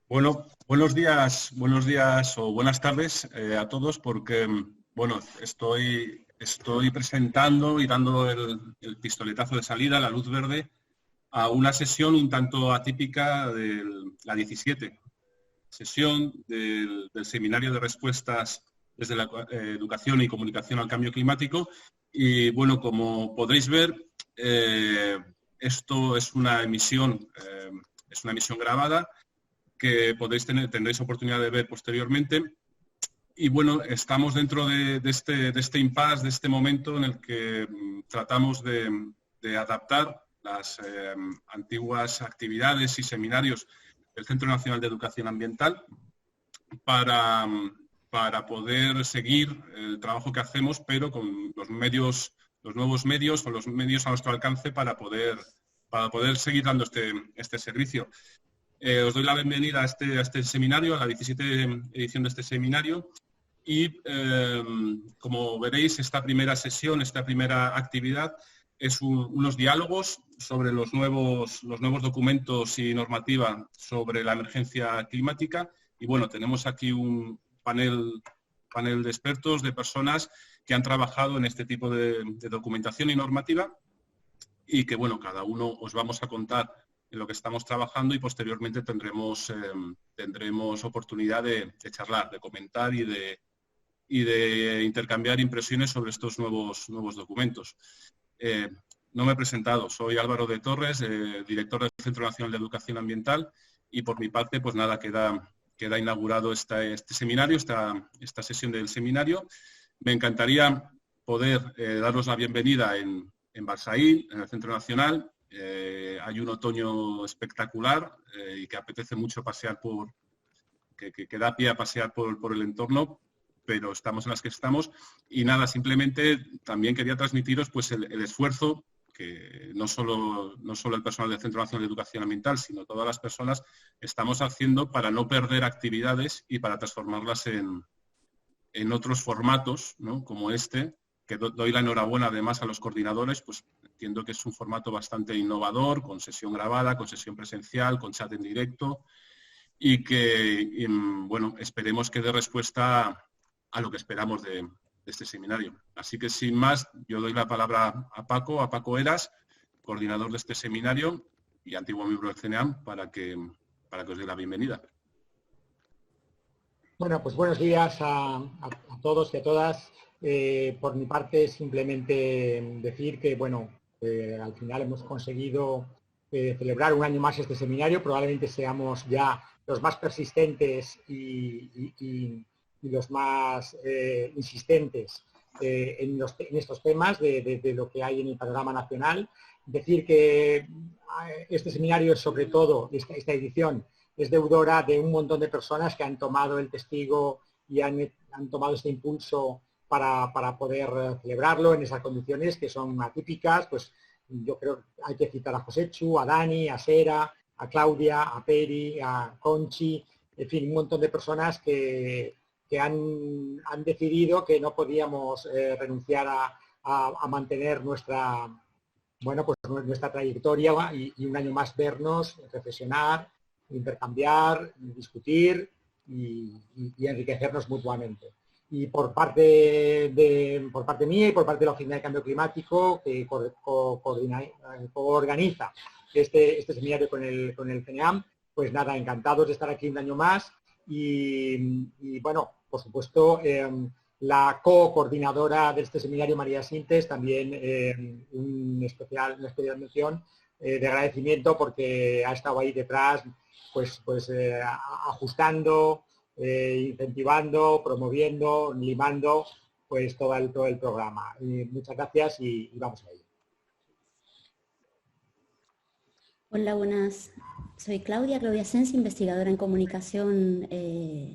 Bueno, buenos días o buenas tardes a todos, porque bueno, estoy presentando y dando el pistoletazo de salida, la luz verde, a una sesión un tanto atípica de la 17 sesión del Seminario de Respuestas desde la Educación y Comunicación al Cambio Climático. Y bueno, como podréis ver, esto es una emisión grabada que tendréis oportunidad de ver posteriormente. Y bueno, estamos dentro de este impasse, de este momento en el que tratamos de adaptar las antiguas actividades y seminarios del Centro Nacional de Educación Ambiental para poder seguir el trabajo que hacemos, pero con los nuevos medios o los medios a nuestro alcance para poder seguir dando este servicio. Os doy la bienvenida a este seminario, a la 17 edición de este seminario, y como veréis, esta primera sesión, esta primera actividad es unos diálogos sobre los nuevos documentos y normativa sobre la emergencia climática. Y bueno, tenemos aquí un panel de expertos, de personas que han trabajado en este tipo de documentación y normativa, y que bueno, cada uno os vamos a contar en lo que estamos trabajando, y posteriormente tendremos oportunidad de charlar, de comentar y de intercambiar impresiones sobre estos nuevos documentos. No me he presentado, soy Álvaro de Torres, director del Centro Nacional de Educación Ambiental, y por mi parte, pues nada, queda inaugurado este seminario, esta sesión del seminario. Me encantaría poder daros la bienvenida en Balsaín, en el Centro Nacional. Hay un otoño espectacular y que apetece mucho pasear que da pie a pasear por el entorno, pero estamos en las que estamos. Y nada, simplemente también quería transmitiros pues el esfuerzo que no solo el personal del Centro Nacional de Educación Ambiental, sino todas las personas estamos haciendo para no perder actividades y para transformarlas en otros formatos, ¿no?, como este, que doy la enhorabuena además a los coordinadores, pues entiendo que es un formato bastante innovador, con sesión grabada, con sesión presencial, con chat en directo, y que, bueno, esperemos que dé respuesta a lo que esperamos de este seminario. Así que, sin más, yo doy la palabra a Paco Eras, coordinador de este seminario y antiguo miembro del CNEAM, para que os dé la bienvenida. Bueno, pues buenos días a todos y a todas. Por mi parte, simplemente decir que, bueno, al final hemos conseguido celebrar un año más este seminario. Probablemente seamos ya los más persistentes y los más insistentes en estos temas de lo que hay en el panorama nacional. Decir que este seminario es, sobre todo, esta edición, es deudora de un montón de personas que han tomado el testigo y han tomado este impulso para poder celebrarlo en esas condiciones que son atípicas. Pues yo creo que hay que citar a Josechu, a Dani, a Sera, a Claudia, a Peri, a Conchi, en fin, un montón de personas que han decidido que no podíamos renunciar a mantener nuestra trayectoria y un año más vernos, reflexionar, intercambiar, discutir y enriquecernos mutuamente. Y por parte mía y por parte de la Oficina de Cambio Climático, que coorganiza este seminario con el CNEAM, pues nada, encantados de estar aquí un año más y bueno, por supuesto, la coordinadora de este seminario, María Sintes, también una especial mención de agradecimiento, porque ha estado ahí detrás, pues ajustando, incentivando, promoviendo, limando pues todo el programa. Muchas gracias y vamos a ello. Hola, buenas. Soy Claudia Sensi, investigadora en comunicación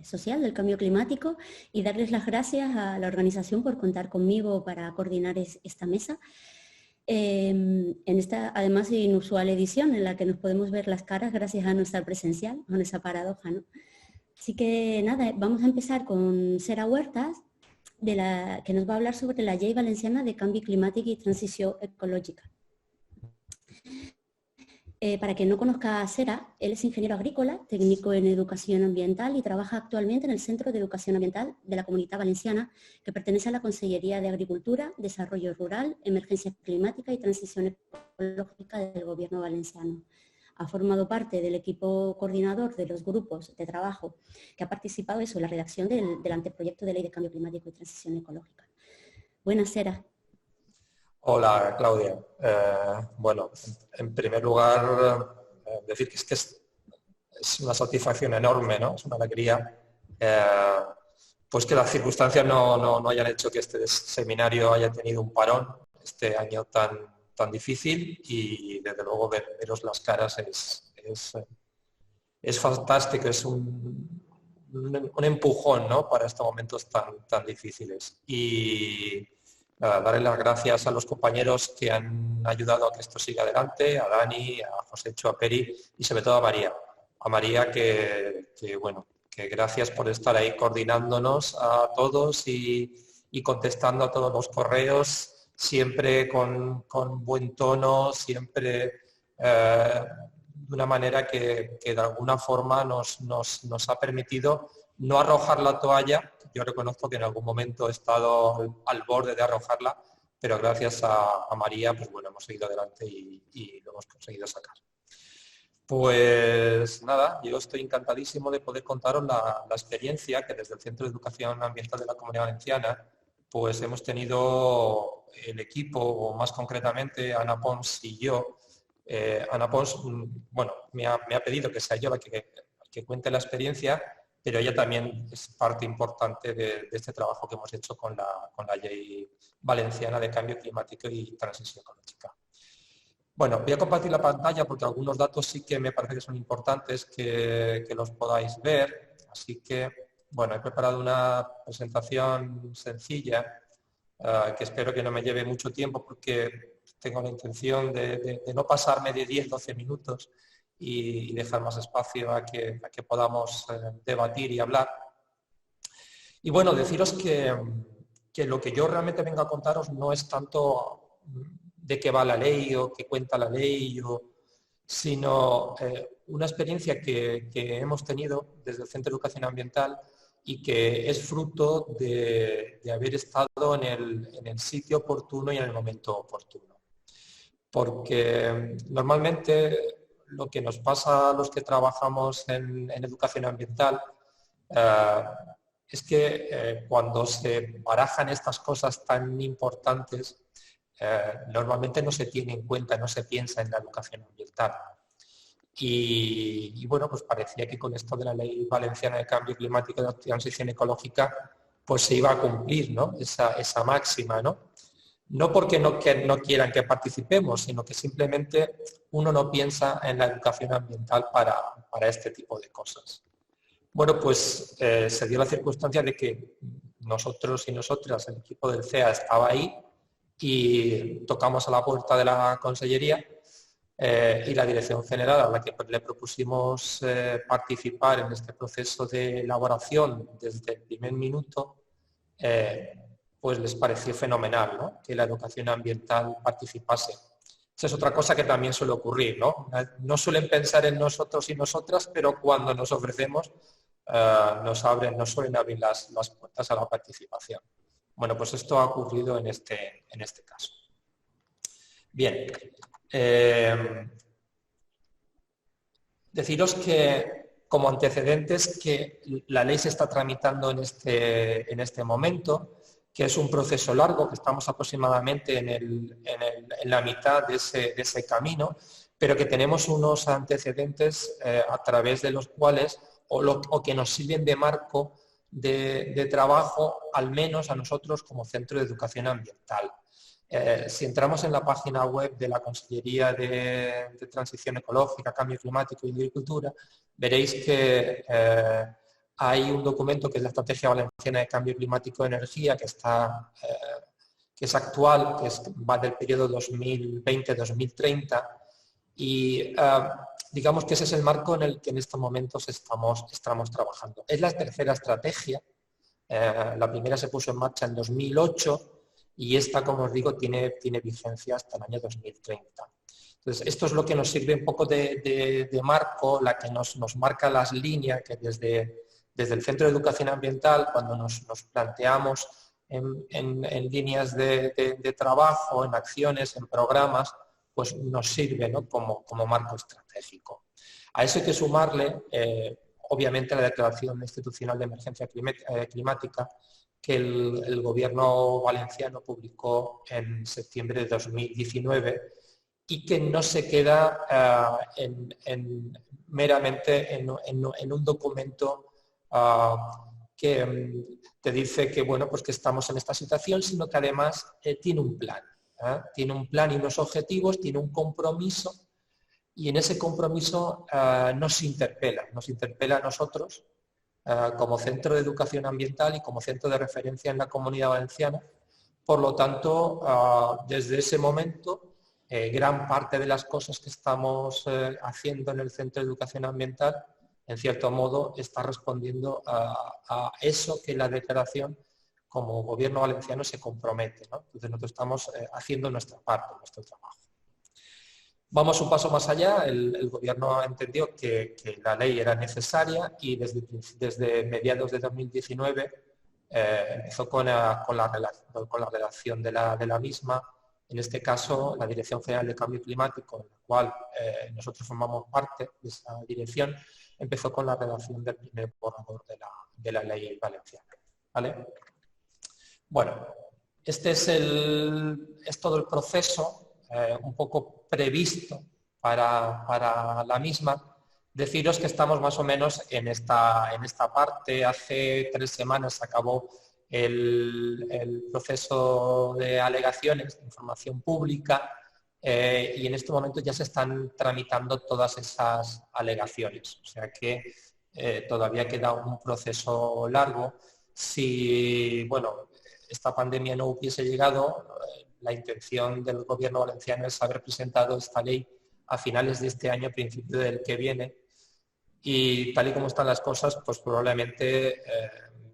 social del cambio climático, y darles las gracias a la organización por contar conmigo para coordinar esta mesa. En esta, además, inusual edición en la que nos podemos ver las caras gracias a nuestra presencial, con esa paradoja, ¿no? Así que nada, vamos a empezar con Sera Huertas, que nos va a hablar sobre la Llei Valenciana de Canvi Climàtic i Transició Ecològica. Para quien no conozca a Sera, él es ingeniero agrícola, técnico en educación ambiental y trabaja actualmente en el Centro de Educación Ambiental de la Comunitat Valenciana, que pertenece a la Consellería de Agricultura, Desarrollo Rural, Emergencia Climática y Transición Ecológica del Gobierno valenciano. Ha formado parte del equipo coordinador de los grupos de trabajo que ha participado en la redacción del anteproyecto de Ley de Cambio Climático y Transición Ecológica. Buenas, Sera. Hola, Claudia. Bueno, en primer lugar, decir que es una satisfacción enorme, ¿no? Es una alegría, pues que las circunstancias no hayan hecho que este seminario haya tenido un parón este año tan difícil, y desde luego veros las caras es fantástico, es un empujón, ¿no? Para estos momentos tan difíciles. Y darle las gracias a los compañeros que han ayudado a que esto siga adelante, a Dani, a Josécho, a Peri y sobre todo a María. A María que gracias por estar ahí coordinándonos a todos y contestando a todos los correos, siempre con buen tono, siempre de una manera que de alguna forma nos ha permitido no arrojar la toalla. Yo reconozco que en algún momento he estado al borde de arrojarla, pero gracias a María, pues bueno, hemos seguido adelante y lo hemos conseguido sacar. Pues nada, yo estoy encantadísimo de poder contaros la experiencia que desde el Centro de Educación Ambiental de la Comunidad Valenciana, pues hemos tenido el equipo, o más concretamente Ana Pons y yo. Ana Pons, bueno, me ha pedido que sea yo la que cuente la experiencia, pero ella también es parte importante de este trabajo que hemos hecho con la Ley Valenciana de Cambio Climático y Transición Ecológica. Bueno, voy a compartir la pantalla porque algunos datos sí que me parece que son importantes que los podáis ver. Así que, bueno, he preparado una presentación sencilla que espero que no me lleve mucho tiempo porque tengo la intención de no pasarme de 10-12 minutos y dejar más espacio a que podamos debatir y hablar. Y bueno, deciros que lo que yo realmente vengo a contaros no es tanto de qué va la ley o qué cuenta la ley, sino una experiencia que hemos tenido desde el Centro de Educación Ambiental y que es fruto de haber estado en el sitio oportuno y en el momento oportuno. Porque normalmente lo que nos pasa a los que trabajamos en educación ambiental es que cuando se barajan estas cosas tan importantes, normalmente no se tiene en cuenta, no se piensa en la educación ambiental. Y bueno, pues parecía que con esto de la Ley Valenciana de Cambio Climático y de Transición Ecológica, pues se iba a cumplir, ¿no? esa máxima, ¿no? No porque no quieran que participemos, sino que simplemente uno no piensa en la educación ambiental para este tipo de cosas. Bueno, pues se dio la circunstancia de que nosotros y nosotras, el equipo del CEA, estaba ahí y tocamos a la puerta de la Consellería y la Dirección General, a la que le propusimos participar en este proceso de elaboración desde el primer minuto, pues les pareció fenomenal, ¿no? Que la educación ambiental participase. Esa es otra cosa que también suele ocurrir, ¿no? No suelen pensar en nosotros y nosotras, pero cuando nos ofrecemos nos suelen abrir las puertas a la participación. Bueno, pues esto ha ocurrido en este caso. Bien. Deciros que como antecedentes que la ley se está tramitando en este momento, que es un proceso largo, que estamos aproximadamente en la mitad de ese camino, pero que tenemos unos antecedentes a través de los cuales, o que nos sirven de marco de trabajo, al menos a nosotros como Centro de Educación Ambiental. Si entramos en la página web de la Consellería de Transición Ecológica, Cambio Climático y Agricultura, veréis que hay un documento que es la Estrategia Valenciana de Cambio Climático y Energía, que es actual, que va del periodo 2020-2030, y digamos que ese es el marco en el que en estos momentos estamos trabajando. Es la tercera estrategia, la primera se puso en marcha en 2008 y esta, como os digo, tiene vigencia hasta el año 2030. Entonces, esto es lo que nos sirve un poco de marco, la que nos marca las líneas que desde el Centro de Educación Ambiental, cuando nos planteamos en líneas de trabajo, en acciones, en programas, pues nos sirve, ¿no?, como marco estratégico. A eso hay que sumarle, obviamente, la Declaración Institucional de Emergencia Climática que el Gobierno valenciano publicó en septiembre de 2019 y que no se queda meramente en un documento que te dice que, bueno, pues que estamos en esta situación, sino que además tiene un plan. Tiene un plan y unos objetivos, tiene un compromiso, y en ese compromiso nos interpela a nosotros como Centro de Educación Ambiental y como centro de referencia en la Comunidad Valenciana. Por lo tanto, desde ese momento, gran parte de las cosas que estamos haciendo en el Centro de Educación Ambiental, en cierto modo, está respondiendo a eso que la declaración, como Gobierno valenciano, se compromete, ¿no? Entonces nosotros estamos haciendo nuestra parte, nuestro trabajo. Vamos un paso más allá. El Gobierno entendió que la ley era necesaria y desde mediados de 2019 empezó con la redacción de la misma. En este caso, la Dirección General de Cambio Climático, en la cual nosotros formamos parte de esa dirección, empezó con la redacción del primer borrador de la ley valenciana. ¿Vale? Bueno, este es todo el proceso un poco previsto para la misma. Deciros que estamos más o menos en esta parte. Hace 3 semanas se acabó el proceso de alegaciones de información pública y en este momento ya se están tramitando todas esas alegaciones. O sea que todavía queda un proceso largo. Si, bueno, esta pandemia no hubiese llegado, la intención del Gobierno valenciano es haber presentado esta ley a finales de este año, a principio del que viene, y tal y como están las cosas, pues probablemente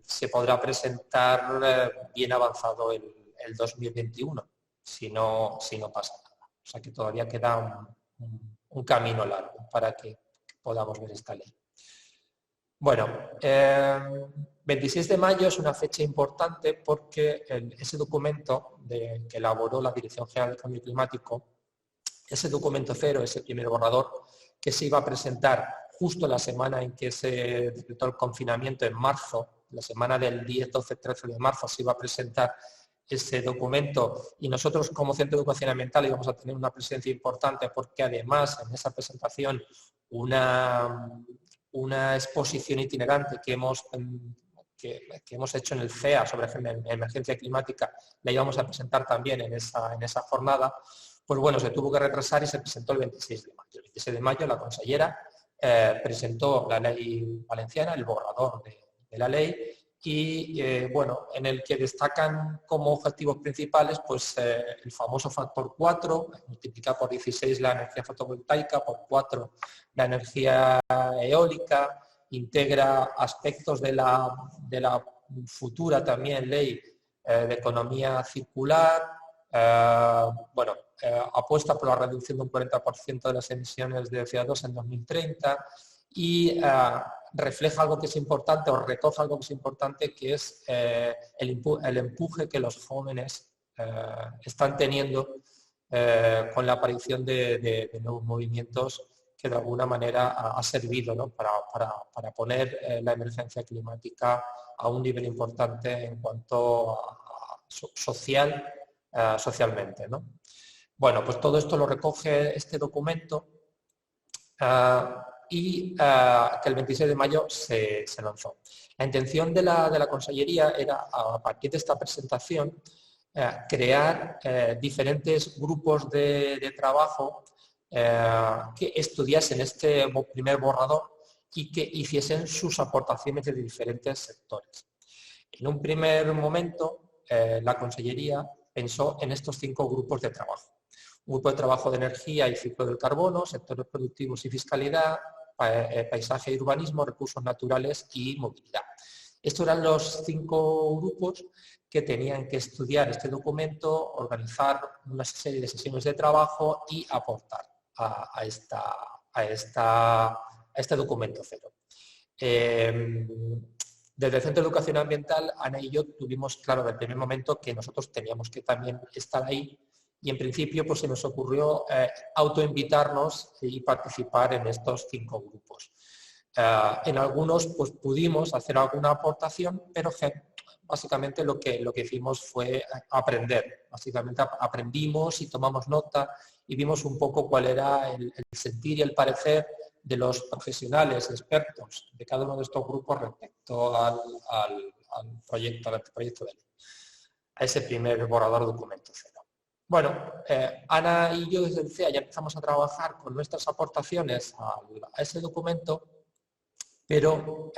se podrá presentar bien avanzado el 2021, si no pasa nada. O sea que todavía queda un camino largo para que podamos ver esta ley. Bueno, 26 de mayo es una fecha importante porque ese documento que elaboró la Dirección General de Cambio Climático, ese documento cero, ese primer borrador, que se iba a presentar justo la semana en que se decretó el confinamiento, en marzo, la semana del 10, 12, 13 de marzo, se iba a presentar ese documento, y nosotros como Centro de Educación Ambiental íbamos a tener una presencia importante porque además en esa presentación una exposición itinerante que hemos hecho en el CEA sobre emergencia climática, la íbamos a presentar también en esa jornada. Pues bueno, se tuvo que retrasar y se presentó el 26 de mayo. El 26 de mayo la consellera presentó la ley valenciana, el borrador de la ley, y bueno, en el que destacan como objetivos principales pues el famoso factor 4, multiplica por 16 la energía fotovoltaica, por 4 la energía eólica, integra aspectos de la futura también ley de economía circular, bueno, apuesta por la reducción de un 40% de las emisiones de CO2 en 2030 y refleja algo que es importante o recoge algo que es importante, que es el empuje que los jóvenes están teniendo con la aparición de nuevos movimientos que de alguna manera ha servido, ¿no?, para poner la emergencia climática a un nivel importante en cuanto a socialmente, ¿no? Bueno, pues todo esto lo recoge este documento y que el 26 de mayo se lanzó. La intención de la Consellería era, a partir de esta presentación, crear diferentes grupos de trabajo que estudiasen este primer borrador y que hiciesen sus aportaciones de diferentes sectores. En un primer momento, la Consellería pensó en estos 5 grupos de trabajo. Un grupo de trabajo de energía y ciclo del carbono, sectores productivos y fiscalidad, paisaje y urbanismo, recursos naturales y movilidad. Estos eran los 5 grupos que tenían que estudiar este documento, organizar una serie de sesiones de trabajo y aportar. a este documento cero. Desde el Centro de Educación Ambiental, Ana y yo tuvimos claro desde el primer momento que nosotros teníamos que también estar ahí, y en principio pues se nos ocurrió autoinvitarnos y participar en estos 5 grupos. En algunos pues pudimos hacer alguna aportación, pero básicamente lo que hicimos fue aprender. Básicamente aprendimos y tomamos nota y vimos un poco cuál era el sentir y el parecer de los profesionales, expertos de cada uno de estos grupos respecto al proyecto de ley, a ese primer borrador documento cero. Bueno, Ana y yo desde el CEA ya empezamos a trabajar con nuestras aportaciones a ese documento, pero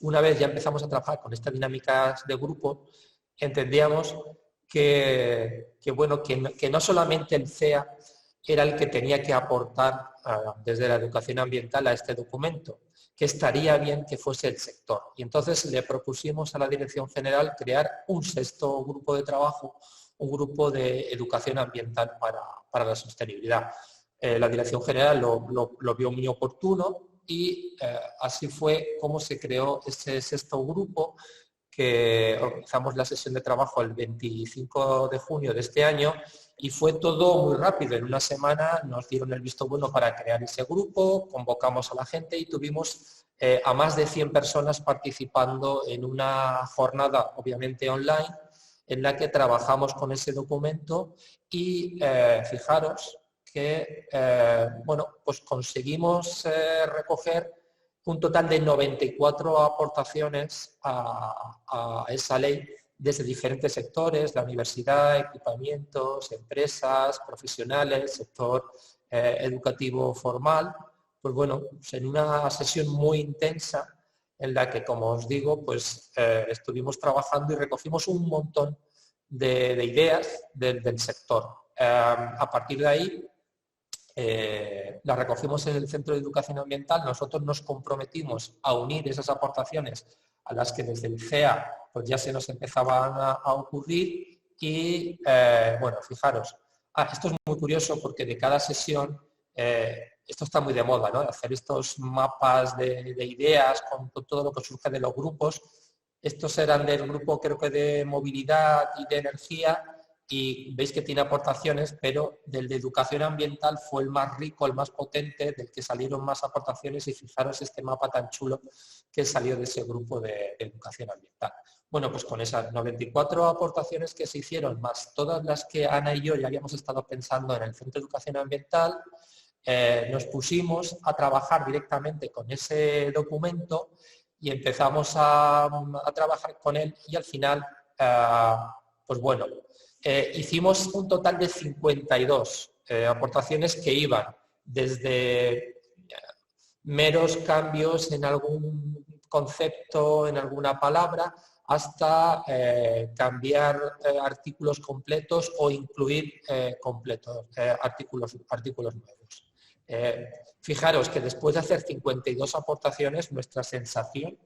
una vez ya empezamos a trabajar con estas dinámicas de grupo, entendíamos que no solamente el CEA era el que tenía que aportar desde la educación ambiental a este documento, que estaría bien que fuese el sector. Y entonces le propusimos a la Dirección General crear un 6º grupo de trabajo, un grupo de educación ambiental para la sostenibilidad. La Dirección General lo vio muy oportuno y así fue como se creó ese 6º grupo, que organizamos la sesión de trabajo el 25 de junio de este año y fue todo muy rápido. En una semana nos dieron el visto bueno para crear ese grupo, convocamos a la gente y tuvimos a más de 100 personas participando en una jornada, obviamente online, en la que trabajamos con ese documento y fijaros que pues conseguimos recoger un total de 94 aportaciones a esa ley desde diferentes sectores, la universidad, equipamientos, empresas, profesionales, sector educativo formal. Pues bueno, en una sesión muy intensa en la que, como os digo, pues estuvimos trabajando y recogimos un montón de ideas del sector. A partir de ahí, la recogimos en el Centro de Educación Ambiental. Nosotros nos comprometimos a unir esas aportaciones a las que desde el CEA pues ya se nos empezaban a ocurrir y, bueno, fijaros, esto es muy curioso porque de cada sesión, esto está muy de moda, ¿no? Hacer estos mapas de ideas con todo lo que surge de los grupos. Estos eran del grupo, creo que de movilidad y de energía, y veis que tiene aportaciones, pero del de educación ambiental fue el más rico, el más potente, del que salieron más aportaciones, y fijaros este mapa tan chulo que salió de ese grupo de educación ambiental. Bueno, pues con esas 94 aportaciones que se hicieron, más todas las que Ana y yo ya habíamos estado pensando en el Centro de Educación Ambiental, nos pusimos a trabajar directamente con ese documento y empezamos a trabajar con él y al final, pues bueno, hicimos un total de 52 aportaciones que iban desde meros cambios en algún concepto, en alguna palabra, hasta cambiar artículos completos o incluir artículos nuevos. Fijaros que después de hacer 52 aportaciones, nuestra sensación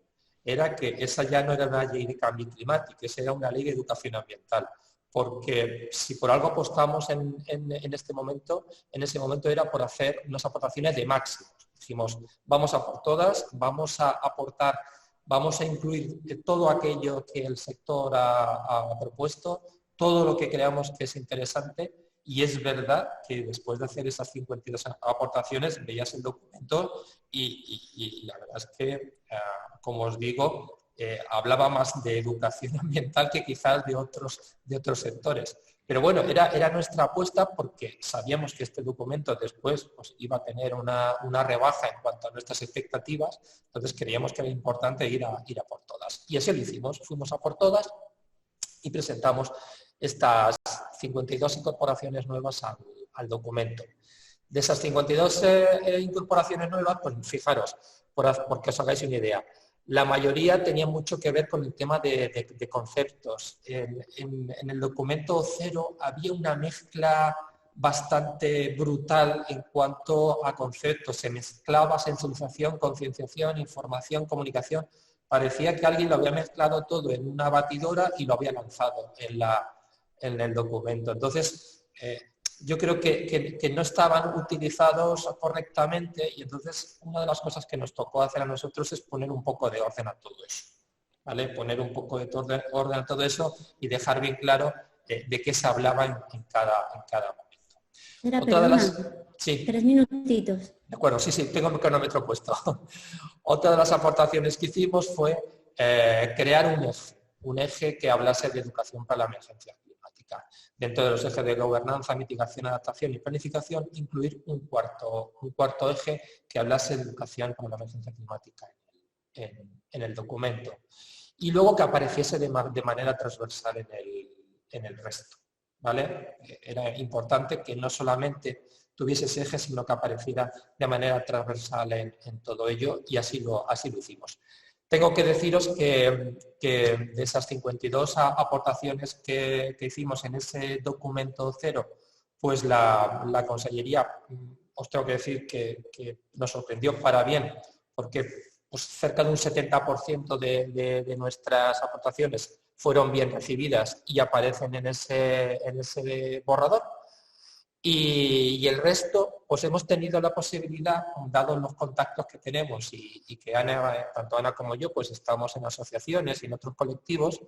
era que esa ya no era una ley de cambio climático, esa era una ley de educación ambiental. Porque si por algo apostamos en ese momento era por hacer unas aportaciones de máximos. Dijimos, vamos a por todas, vamos a aportar, vamos a incluir todo aquello que el sector ha propuesto, todo lo que creamos que es interesante, y es verdad que después de hacer esas 52 aportaciones veías el documento y la verdad es que, como os digo, hablaba más de educación ambiental que quizás de otros sectores. Pero bueno, era nuestra apuesta porque sabíamos que este documento después pues, iba a tener una rebaja en cuanto a nuestras expectativas, entonces creíamos que era importante ir a por todas. Y así lo hicimos, fuimos a por todas y presentamos estas 52 incorporaciones nuevas al documento. De esas 52 incorporaciones nuevas, pues fijaros, porque os hagáis una idea, la mayoría tenía mucho que ver con el tema de conceptos. En el documento cero había una mezcla bastante brutal en cuanto a conceptos. Se mezclaba sensibilización, concienciación, información, comunicación. Parecía que alguien lo había mezclado todo en una batidora y lo había lanzado en el documento. Entonces, yo creo que no estaban utilizados correctamente, y entonces una de las cosas que nos tocó hacer a nosotros es poner un poco de orden a todo eso, ¿vale? Poner un poco de orden a todo eso y dejar bien claro de qué se hablaba en cada momento. Otra de las... Sí. 3 minutitos. De acuerdo, sí, tengo el cronómetro puesto. Otra de las aportaciones que hicimos fue crear un eje que hablase de educación para la emergencia climática. Dentro de los ejes de gobernanza, mitigación, adaptación y planificación, incluir un cuarto eje que hablase de educación para la emergencia climática en el documento. Y luego que apareciese de manera transversal en el resto, ¿vale? Era importante que no solamente tuviese ese eje, sino que apareciera de manera transversal en todo ello, y así lo hicimos. Tengo que deciros que de esas 52 aportaciones que hicimos en ese documento cero, pues la Consellería, os tengo que decir que nos sorprendió para bien, porque pues, cerca de un 70% de nuestras aportaciones fueron bien recibidas y aparecen en ese borrador. Y el resto, pues hemos tenido la posibilidad, dados los contactos que tenemos y que tanto Ana como yo, pues estamos en asociaciones y en otros colectivos,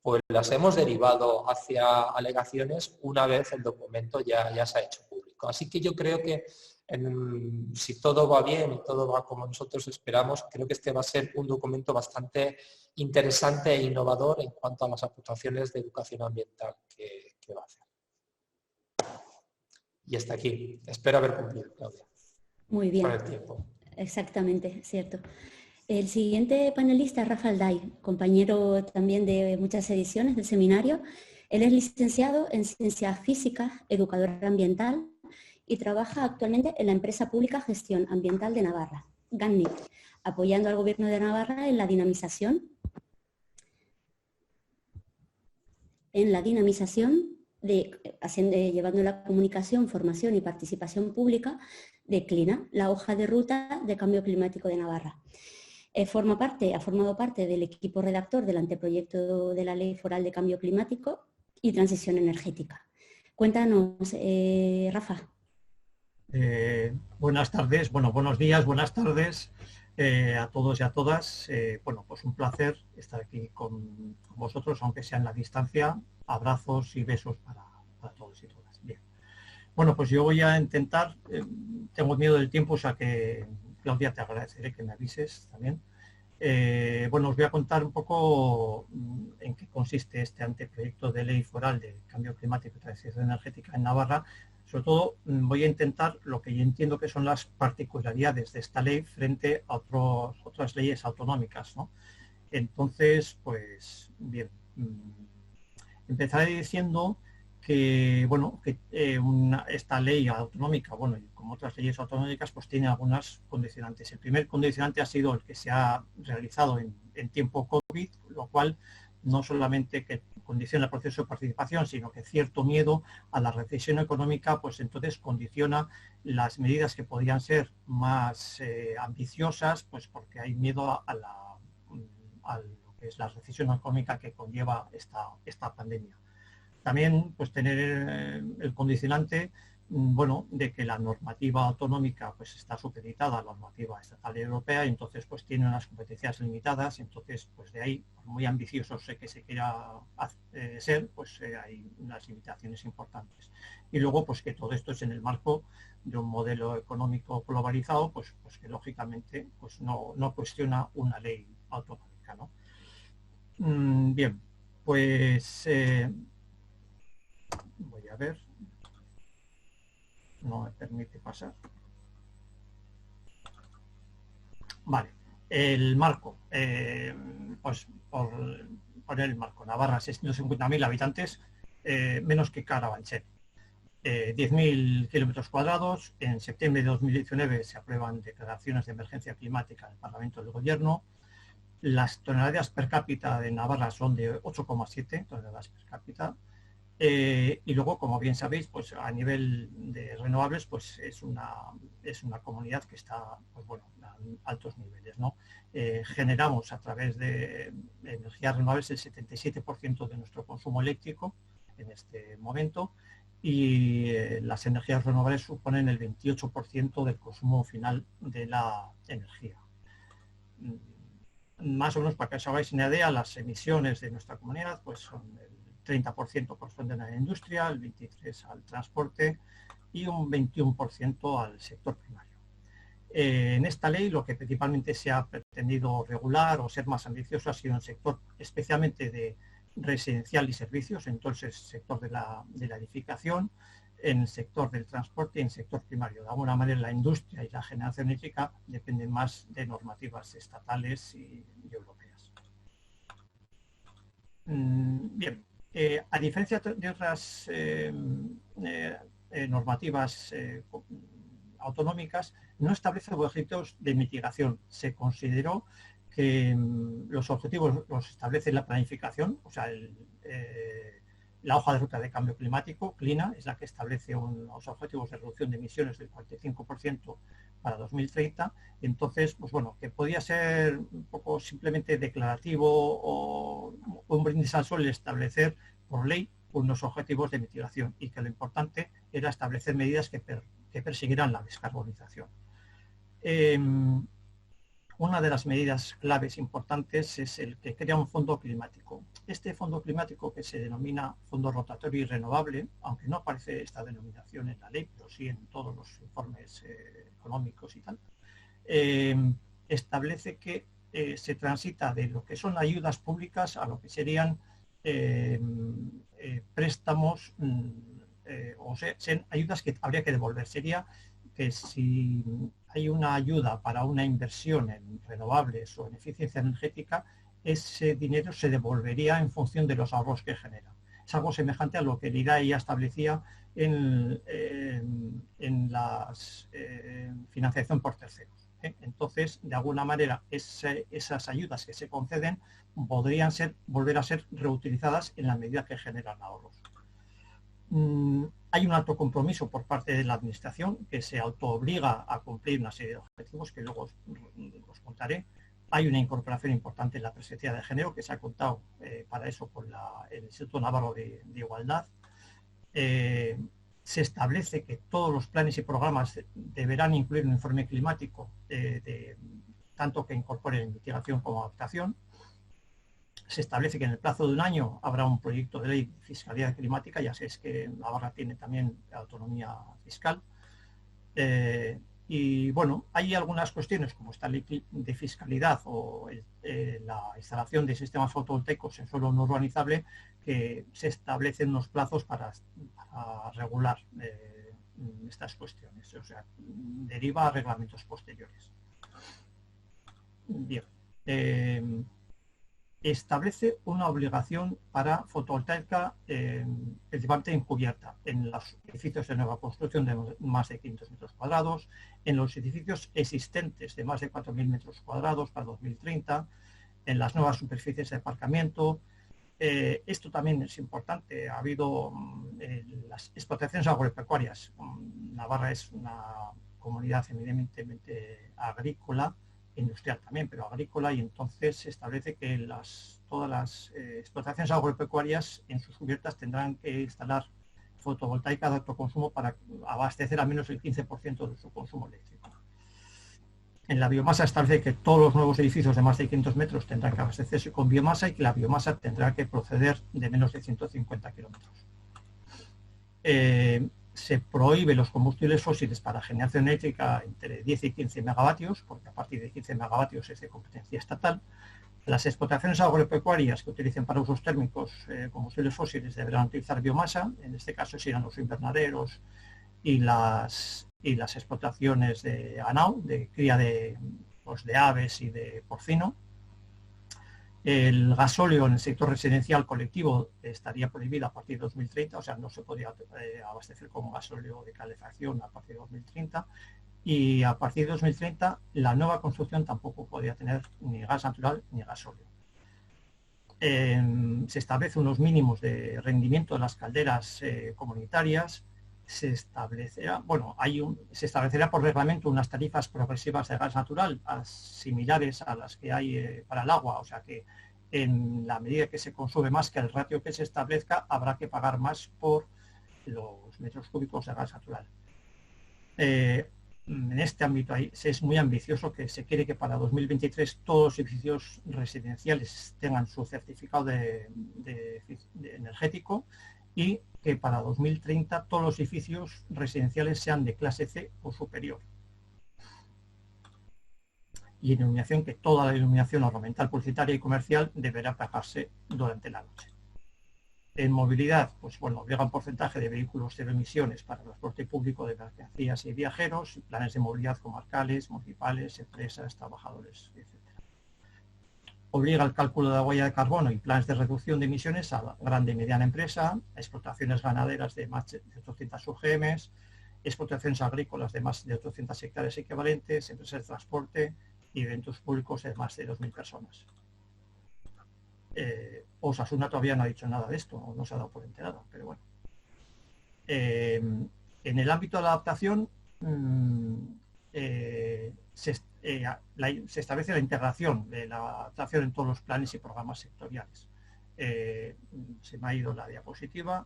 pues las hemos derivado hacia alegaciones una vez el documento ya se ha hecho público. Así que yo creo que si todo va bien y todo va como nosotros esperamos, creo que este va a ser un documento bastante interesante e innovador en cuanto a las aportaciones de educación ambiental que va a hacer. Y hasta aquí. Espero haber cumplido, Claudia. Muy bien. Con el tiempo. Exactamente, cierto. El siguiente panelista es Rafa Alday, compañero también de muchas ediciones del seminario. Él es licenciado en Ciencias Físicas, educador ambiental, y trabaja actualmente en la empresa pública Gestión Ambiental de Navarra, GANNIC, apoyando al Gobierno de Navarra en la dinamización llevando la comunicación, formación y participación pública de CLINA, la hoja de ruta de cambio climático de Navarra. Ha formado parte del equipo redactor del anteproyecto de la Ley Foral de Cambio Climático y Transición Energética. Cuéntanos, Rafa. Buenas tardes, buenos días, buenas tardes a todos y a todas. Pues un placer estar aquí con vosotros, aunque sea en la distancia. Abrazos y besos para todos y todas. Bien. Bueno, pues yo voy a intentar, tengo miedo del tiempo, o sea que, Claudia, te agradeceré que me avises también. Os voy a contar un poco en qué consiste este anteproyecto de ley foral de cambio climático y transición energética en Navarra. Sobre todo voy a intentar lo que yo entiendo que son las particularidades de esta ley frente a otras leyes autonómicas, ¿no? Entonces, pues bien, empezaré diciendo que, esta ley autonómica, y como otras leyes autonómicas, pues tiene algunas condicionantes. El primer condicionante ha sido el que se ha realizado en tiempo COVID, lo cual no solamente que condiciona el proceso de participación, sino que cierto miedo a la recesión económica, pues entonces condiciona las medidas que podrían ser más ambiciosas, pues porque hay miedo a lo que es la recesión económica que conlleva esta pandemia. También pues tener el condicionante de que la normativa autonómica pues está supeditada a la normativa estatal y europea, y entonces pues tiene unas competencias limitadas. Entonces pues de ahí, por muy ambicioso que se quiera ser, pues hay unas limitaciones importantes. Y luego pues que todo esto es en el marco de un modelo económico globalizado, pues que lógicamente pues no cuestiona una ley autonómica, ¿no? Bien, pues voy a ver. No me permite pasar. Vale, el marco. Pues por poner el marco. Navarra, 650.000 habitantes, menos que Carabanchel. 10.000 kilómetros cuadrados. En septiembre de 2019 se aprueban declaraciones de emergencia climática en el Parlamento del Gobierno. Las toneladas per cápita de Navarra son de 8,7 toneladas per cápita. Y luego, como bien sabéis, pues a nivel de renovables, pues es una comunidad que está a altos niveles, ¿no? Generamos a través de energías renovables el 77% de nuestro consumo eléctrico en este momento, y las energías renovables suponen el 28% del consumo final de la energía. Más o menos, para que os hagáis una idea, las emisiones de nuestra comunidad pues son el 30% corresponden a la industria, el 23% al transporte y un 21% al sector primario. En esta ley lo que principalmente se ha pretendido regular o ser más ambicioso ha sido el sector especialmente de residencial y servicios, entonces el sector de la edificación, en el sector del transporte y en el sector primario. De alguna manera la industria y la generación eléctrica dependen más de normativas estatales y europeas. Bien, a diferencia de otras normativas autonómicas, no establece objetivos de mitigación. Se consideró que los objetivos los establece la planificación, o sea, la hoja de ruta de cambio climático, CLINA, es la que establece unos objetivos de reducción de emisiones del 45% para 2030. Entonces, pues bueno, que podía ser un poco simplemente declarativo o un brindis al sol establecer por ley unos objetivos de mitigación y que lo importante era establecer medidas que persiguieran la descarbonización. Una de las medidas claves importantes es el que crea un fondo climático. Este fondo climático, que se denomina fondo rotatorio y renovable, aunque no aparece esta denominación en la ley, pero sí en todos los informes económicos y tal, establece que se transita de lo que son ayudas públicas a lo que serían préstamos o sea, ayudas que habría que devolver. Sería que si hay una ayuda para una inversión en renovables o en eficiencia energética, ese dinero se devolvería en función de los ahorros que genera. Es algo semejante a lo que el IRAE ya establecía en la financiación por terceros. Entonces, de alguna manera, esas ayudas que se conceden podrían volver a ser reutilizadas en la medida que generan ahorros. Hay un alto compromiso por parte de la Administración que se autoobliga a cumplir una serie de objetivos que luego os contaré. Hay una incorporación importante en la perspectiva de género que se ha contado para eso con el Instituto Navarro de Igualdad. Se establece que todos los planes y programas deberán incluir un informe climático, tanto que incorpore mitigación como adaptación. Se establece que en el plazo de un año habrá un proyecto de ley de fiscalidad climática, ya sabéis que Navarra tiene también autonomía fiscal. Y bueno, hay algunas cuestiones como esta ley de fiscalidad o la instalación de sistemas fotovoltaicos en suelo no urbanizable, que se establecen unos plazos para regular estas cuestiones, o sea, deriva a reglamentos posteriores. Bien. Establece una obligación para fotovoltaica principalmente encubierta en los edificios de nueva construcción de más de 500 metros cuadrados, en los edificios existentes de más de 4.000 metros cuadrados para 2030, en las nuevas superficies de aparcamiento. Esto también es importante. Ha habido las explotaciones agropecuarias. Navarra es una comunidad eminentemente agrícola, industrial también, pero agrícola, y entonces se establece que todas las explotaciones agropecuarias en sus cubiertas tendrán que instalar fotovoltaica de autoconsumo para abastecer al menos el 15% de su consumo eléctrico. En la biomasa establece que todos los nuevos edificios de más de 500 metros tendrán que abastecerse con biomasa y que la biomasa tendrá que proceder de menos de 150 kilómetros. Se prohíbe los combustibles fósiles para generación eléctrica entre 10 y 15 megavatios, porque a partir de 15 megavatios es de competencia estatal. Las explotaciones agropecuarias que utilicen para usos térmicos combustibles fósiles deberán utilizar biomasa, en este caso serán los invernaderos y las explotaciones de ganado, de cría de aves y de porcino. El gasóleo en el sector residencial colectivo estaría prohibido a partir de 2030, o sea, no se podría abastecer con gasóleo de calefacción a partir de 2030. Y a partir de 2030 la nueva construcción tampoco podría tener ni gas natural ni gasóleo. Se establecen unos mínimos de rendimiento de las calderas comunitarias. Se establecerá por reglamento unas tarifas progresivas de gas natural similares a las que hay para el agua, o sea que en la medida que se consume más que el ratio que se establezca habrá que pagar más por los metros cúbicos de gas natural. En este ámbito es muy ambicioso, que se quiere que para 2023 todos los edificios residenciales tengan su certificado de energético, y que para 2030 todos los edificios residenciales sean de clase C o superior. Y en iluminación, que toda la iluminación ornamental, publicitaria y comercial deberá apagarse durante la noche. En movilidad, pues bueno, llega un porcentaje de vehículos cero emisiones para el transporte público de mercancías y viajeros, y planes de movilidad comarcales, municipales, empresas, trabajadores, etc. Obliga al cálculo de la huella de carbono y planes de reducción de emisiones a la grande y mediana empresa, a explotaciones ganaderas de más de 800 UGM, explotaciones agrícolas de más de 800 hectáreas equivalentes, empresas de transporte y eventos públicos de más de 2.000 personas. Osasuna todavía no ha dicho nada de esto, no se ha dado por enterado, pero bueno. En el ámbito de la adaptación se establece la integración de la adaptación en todos los planes y programas sectoriales. Se me ha ido la diapositiva.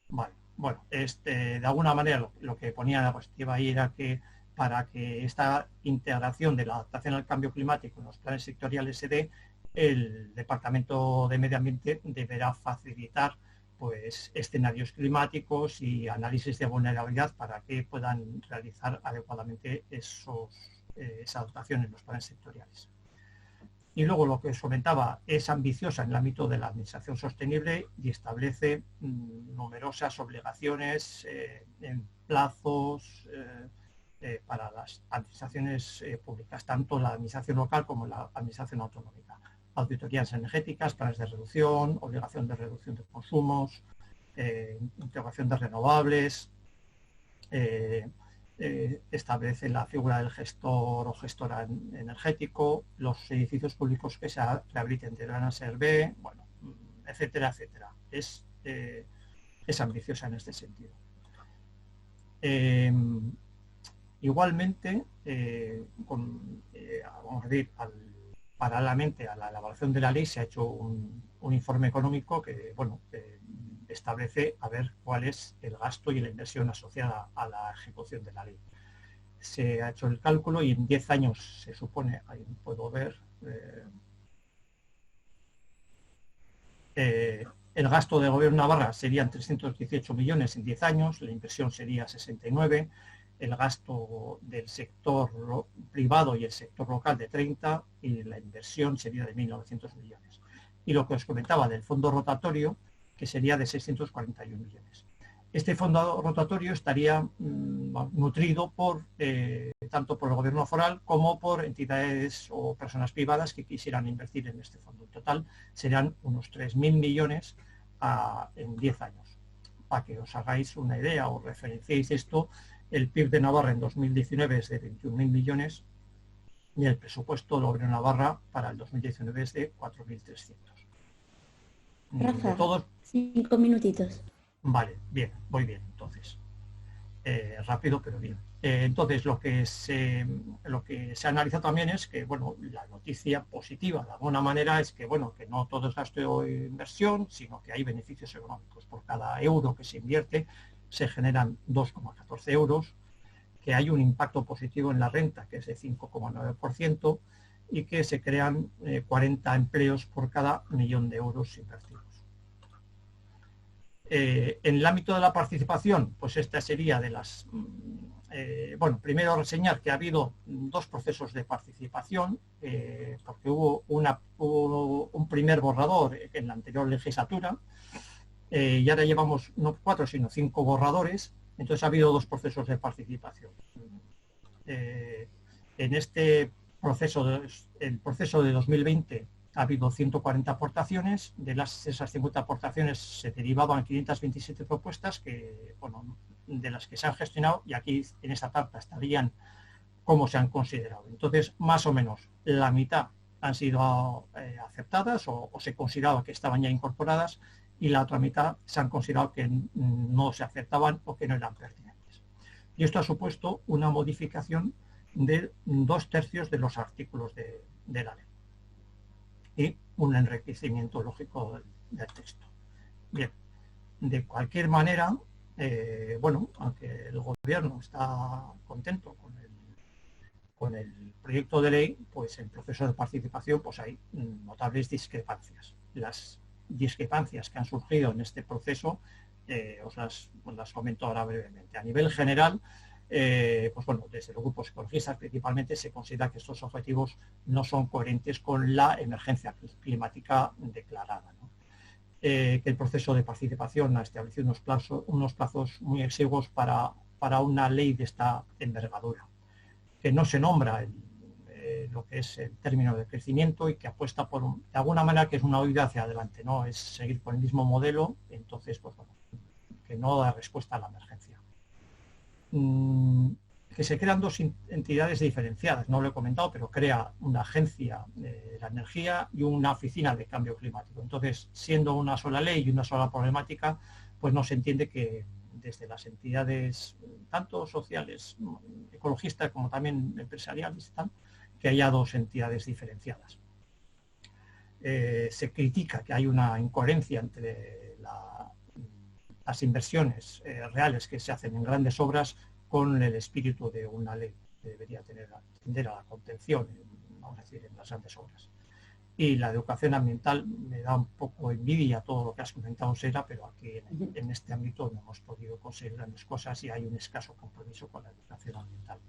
Vale. Bueno, de alguna manera lo que ponía en la diapositiva ahí era que para que esta integración de la adaptación al cambio climático en los planes sectoriales se dé, el Departamento de Medio Ambiente deberá facilitar pues escenarios climáticos y análisis de vulnerabilidad para que puedan realizar adecuadamente esa adaptación en los planes sectoriales. Y luego lo que os comentaba, es ambiciosa en el ámbito de la administración sostenible y establece numerosas obligaciones en plazos para las administraciones públicas, tanto la administración local como la administración autonómica. Auditorías energéticas, planes de reducción, obligación de reducción de consumos, integración de renovables, establece la figura del gestor o gestora energético, los edificios públicos que se rehabiliten deberán ser B, bueno, etcétera, etcétera. Es ambiciosa en este sentido. Igualmente, vamos a decir, paralelamente a la elaboración de la ley se ha hecho un informe económico que, bueno, establece a ver cuál es el gasto y la inversión asociada a la ejecución de la ley. Se ha hecho el cálculo y en 10 años se supone, ahí puedo ver, el gasto del Gobierno de Navarra serían 318 millones en 10 años, la inversión sería 69, el gasto del sector privado y el sector local de 30 y la inversión sería de 1.900 millones. Y lo que os comentaba del fondo rotatorio, que sería de 641 millones. Este fondo rotatorio estaría nutrido tanto por el gobierno foral como por entidades o personas privadas que quisieran invertir en este fondo. En total serían unos 3.000 millones en 10 años. Para que os hagáis una idea o referenciéis esto, el PIB de Navarra en 2019 es de 21.000 millones y el presupuesto del gobierno de Navarra para el 2019 es de 4.300. Rafa, 5 minutitos. Vale, bien, voy bien, entonces. Rápido, pero bien. Entonces, lo que se ha analizado también es que, bueno, la noticia positiva, de alguna manera, es que, bueno, que no todo es gasto o inversión, sino que hay beneficios económicos. Por cada euro que se invierte, se generan 2,14 euros, que hay un impacto positivo en la renta, que es de 5,9%, y que se crean 40 empleos por cada millón de euros invertidos. En el ámbito de la participación, pues esta sería de las... bueno, primero reseñar que ha habido 2 procesos de participación, porque hubo un primer borrador en la anterior legislatura, y ahora llevamos no 4, sino 5 borradores, entonces ha habido 2 procesos de participación. En este proceso, el proceso de 2020, ha habido 140 aportaciones, de esas 50 aportaciones se derivaban 527 propuestas, que, bueno, de las que se han gestionado, y aquí en esta tarta estarían cómo se han considerado. Entonces, más o menos, la mitad han sido aceptadas o se consideraba que estaban ya incorporadas, y la otra mitad se han considerado que no se aceptaban o que no eran pertinentes. Y esto ha supuesto una modificación de 2/3 de los artículos de la ley y un enriquecimiento lógico del texto. Bien, de cualquier manera, bueno, aunque el gobierno está contento con el proyecto de ley, pues en proceso de participación pues hay notables discrepancias. Las discrepancias que han surgido en este proceso os las comento ahora brevemente. A nivel general, pues bueno, desde los grupos ecologistas principalmente se considera que estos objetivos no son coherentes con la emergencia climática declarada, ¿no? Que el proceso de participación ha establecido unos plazos muy exiguos para una ley de esta envergadura, que no se nombra lo que es el término de crecimiento y que apuesta por, de alguna manera, que es una huida hacia adelante, no es seguir con el mismo modelo, entonces, pues bueno, que no da respuesta a la emergencia. Que se crean dos entidades diferenciadas, no lo he comentado, pero crea una agencia de la energía y una oficina de cambio climático. Entonces, siendo una sola ley y una sola problemática, pues no se entiende que desde las entidades, tanto sociales, ecologistas, como también empresariales, que haya dos entidades diferenciadas. Se critica que hay una incoherencia entre las inversiones reales que se hacen en grandes obras con el espíritu de una ley que debería tender a la contención, vamos a decir, en las grandes obras. Y la educación ambiental me da un poco envidia todo lo que has comentado, Sera, pero aquí en este ámbito no hemos podido conseguir grandes cosas y hay un escaso compromiso con la educación ambiental.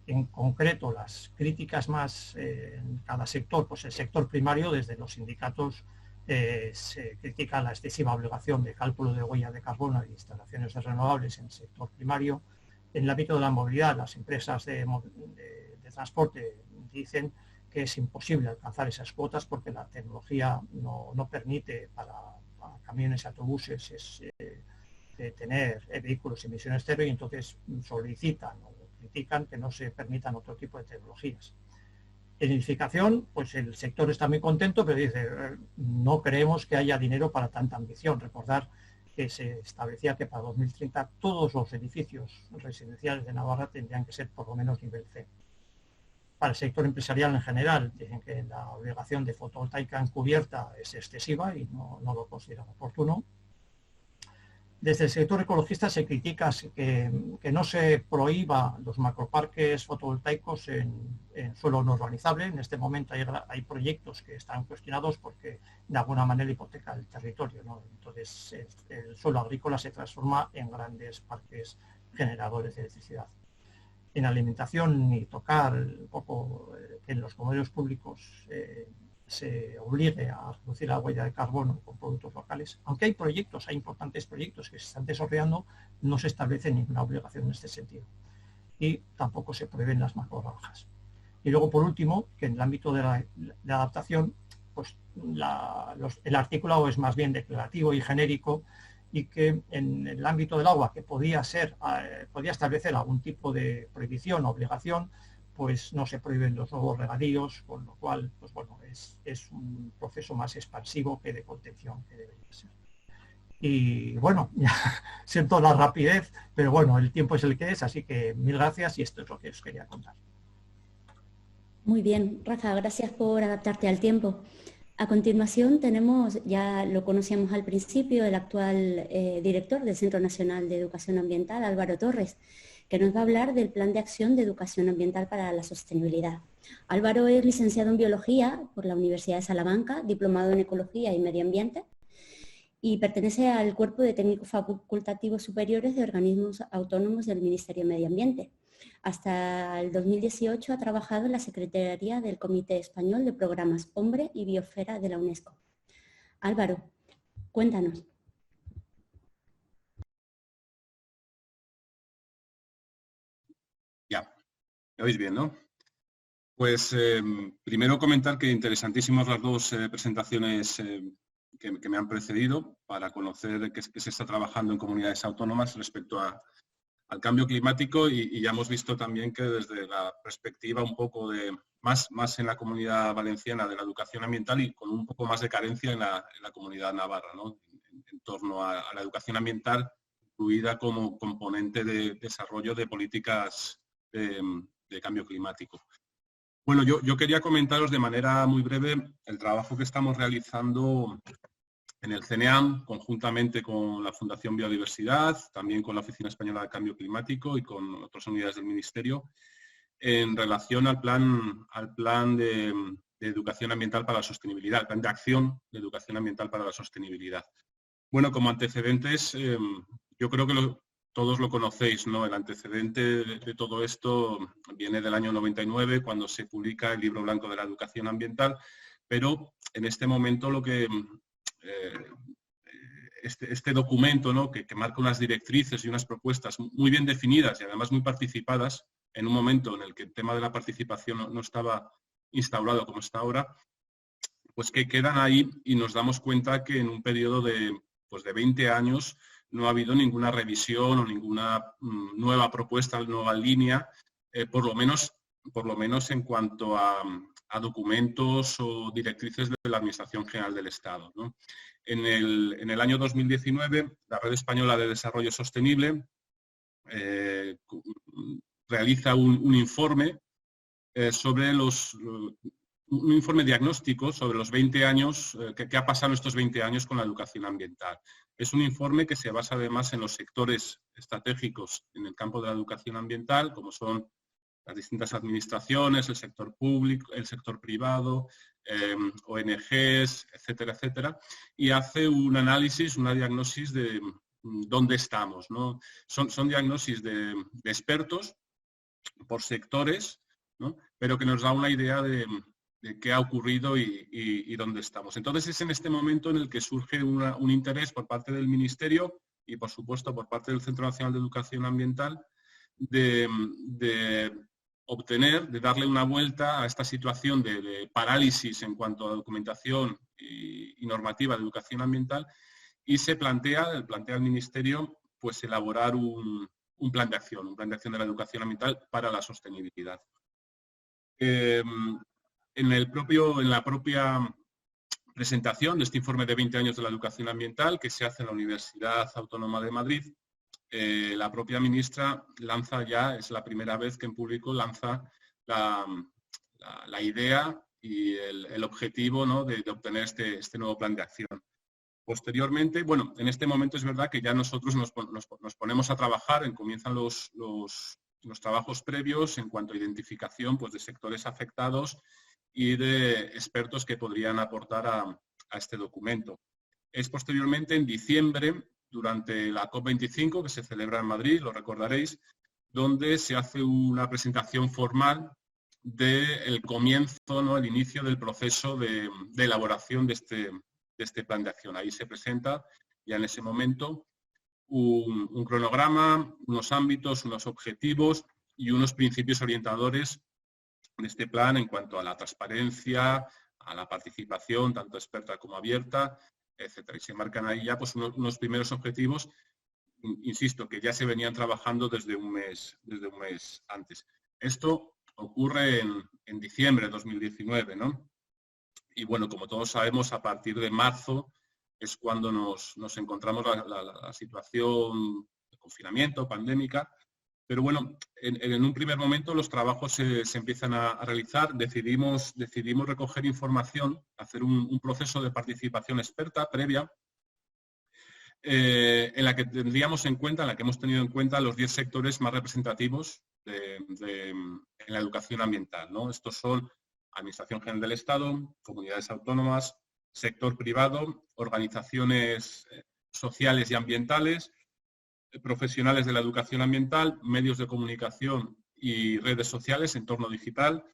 En concreto, las críticas más en cada sector, pues el sector primario, desde los sindicatos, se critica la excesiva obligación de cálculo de huella de carbono y instalaciones de renovables en el sector primario. En el ámbito de la movilidad, las empresas de transporte dicen que es imposible alcanzar esas cuotas porque la tecnología no permite para camiones y autobuses tener vehículos de emisiones cero, y entonces solicitan o critican que no se permitan otro tipo de tecnologías. En edificación, pues el sector está muy contento, pero dice, no creemos que haya dinero para tanta ambición. Recordar que se establecía que para 2030 todos los edificios residenciales de Navarra tendrían que ser por lo menos nivel C. Para el sector empresarial en general, dicen que la obligación de fotovoltaica encubierta es excesiva y no lo consideran oportuno. Desde el sector ecologista se critica que no se prohíba los macroparques fotovoltaicos en suelo no urbanizable. En este momento hay proyectos que están cuestionados porque de alguna manera hipoteca el territorio, ¿no? Entonces el suelo agrícola se transforma en grandes parques generadores de electricidad. En alimentación, ni tocar un poco que en los comedores públicos se obligue a reducir la huella de carbono con productos locales. Aunque hay proyectos, hay importantes proyectos que se están desarrollando, no se establece ninguna obligación en este sentido. Y tampoco se prohíben las macrogranjas. Y luego, por último, que en el ámbito de la adaptación, pues el articulado es más bien declarativo y genérico, y que en el ámbito del agua, que podía establecer algún tipo de prohibición o obligación, pues no se prohíben los nuevos regadíos, con lo cual, pues bueno, es un proceso más expansivo que de contención que debería ser. Y bueno, ya siento la rapidez, pero bueno, el tiempo es el que es, así que mil gracias y esto es lo que os quería contar. Muy bien, Rafa, gracias por adaptarte al tiempo. A continuación tenemos, ya lo conocíamos al principio, el actual director del Centro Nacional de Educación Ambiental, Álvaro Torres, que nos va a hablar del Plan de Acción de Educación Ambiental para la Sostenibilidad. Álvaro es licenciado en Biología por la Universidad de Salamanca, diplomado en Ecología y Medio Ambiente, y pertenece al Cuerpo de Técnicos Facultativos Superiores de Organismos Autónomos del Ministerio de Medio Ambiente. Hasta el 2018 ha trabajado en la Secretaría del Comité Español de Programas Hombre y Biosfera de la UNESCO. Álvaro, cuéntanos. Ya, me oís bien, ¿no? Pues primero comentar que interesantísimas las dos presentaciones que me han precedido para conocer qué se está trabajando en comunidades autónomas respecto al cambio climático y ya hemos visto también que desde la perspectiva un poco de más en la comunidad valenciana de la educación ambiental y con un poco más de carencia en la comunidad navarra, ¿no? En torno a la educación ambiental, incluida como componente de desarrollo de políticas de cambio climático. Bueno, yo quería comentaros de manera muy breve el trabajo que estamos realizando en el CNEAM, conjuntamente con la Fundación Biodiversidad, también con la Oficina Española de Cambio Climático y con otras unidades del Ministerio, en relación al plan de educación ambiental para la sostenibilidad, el plan de acción de educación ambiental para la sostenibilidad. Bueno, como antecedentes, yo creo que todos lo conocéis, ¿no? El antecedente de todo esto viene del año 99, cuando se publica el Libro Blanco de la Educación Ambiental, pero en este momento lo que este documento, ¿no? que marca unas directrices y unas propuestas muy bien definidas y además muy participadas, en un momento en el que el tema de la participación no estaba instaurado como está ahora, pues que quedan ahí y nos damos cuenta que en un periodo de 20 años no ha habido ninguna revisión o ninguna nueva propuesta, nueva línea, por lo menos en cuanto a documentos o directrices de la Administración General del Estado, ¿no? En el año 2019, la Red Española de Desarrollo Sostenible realiza un informe un informe diagnóstico sobre los 20 años, qué ha pasado en estos 20 años con la educación ambiental. Es un informe que se basa además en los sectores estratégicos en el campo de la educación ambiental, como son las distintas administraciones, el sector público, el sector privado, ONGs, etcétera, etcétera, y hace un análisis, una diagnosis de dónde estamos, ¿no? Son diagnosis de expertos por sectores, ¿no? Pero que nos da una idea de qué ha ocurrido y dónde estamos. Entonces es en este momento en el que surge un interés por parte del Ministerio y por supuesto por parte del Centro Nacional de Educación Ambiental de darle una vuelta a esta situación de parálisis en cuanto a documentación y normativa de educación ambiental, y se plantea el Ministerio pues elaborar un plan de acción de la educación ambiental para la sostenibilidad. En la propia presentación de este informe de 20 años de la educación ambiental que se hace en la Universidad Autónoma de Madrid, la propia ministra lanza ya, es la primera vez que en público lanza la idea y el objetivo, ¿no? de obtener este nuevo plan de acción. Posteriormente, bueno, en este momento es verdad que ya nosotros nos ponemos a trabajar, comienzan los trabajos previos en cuanto a identificación pues, de sectores afectados y de expertos que podrían aportar a este documento. Es posteriormente, en diciembre, durante la COP25, que se celebra en Madrid, lo recordaréis, donde se hace una presentación formal del comienzo, ¿no? El inicio del proceso de elaboración de este plan de acción. Ahí se presenta ya en ese momento un cronograma, unos ámbitos, unos objetivos y unos principios orientadores de este plan en cuanto a la transparencia, a la participación, tanto experta como abierta, etcétera. Y se marcan ahí ya pues, unos primeros objetivos, insisto, que ya se venían trabajando desde un mes antes. Esto ocurre en diciembre de 2019, ¿no? Y bueno, como todos sabemos, a partir de marzo es cuando nos encontramos la situación de confinamiento, pandémica. Pero bueno, en un primer momento los trabajos se empiezan a realizar, decidimos recoger información, hacer un proceso de participación experta previa, en la que hemos tenido en cuenta los 10 sectores más representativos en la educación ambiental, ¿no? Estos son Administración General del Estado, comunidades autónomas, sector privado, organizaciones sociales y ambientales, profesionales de la educación ambiental, medios de comunicación y redes sociales, entorno digital,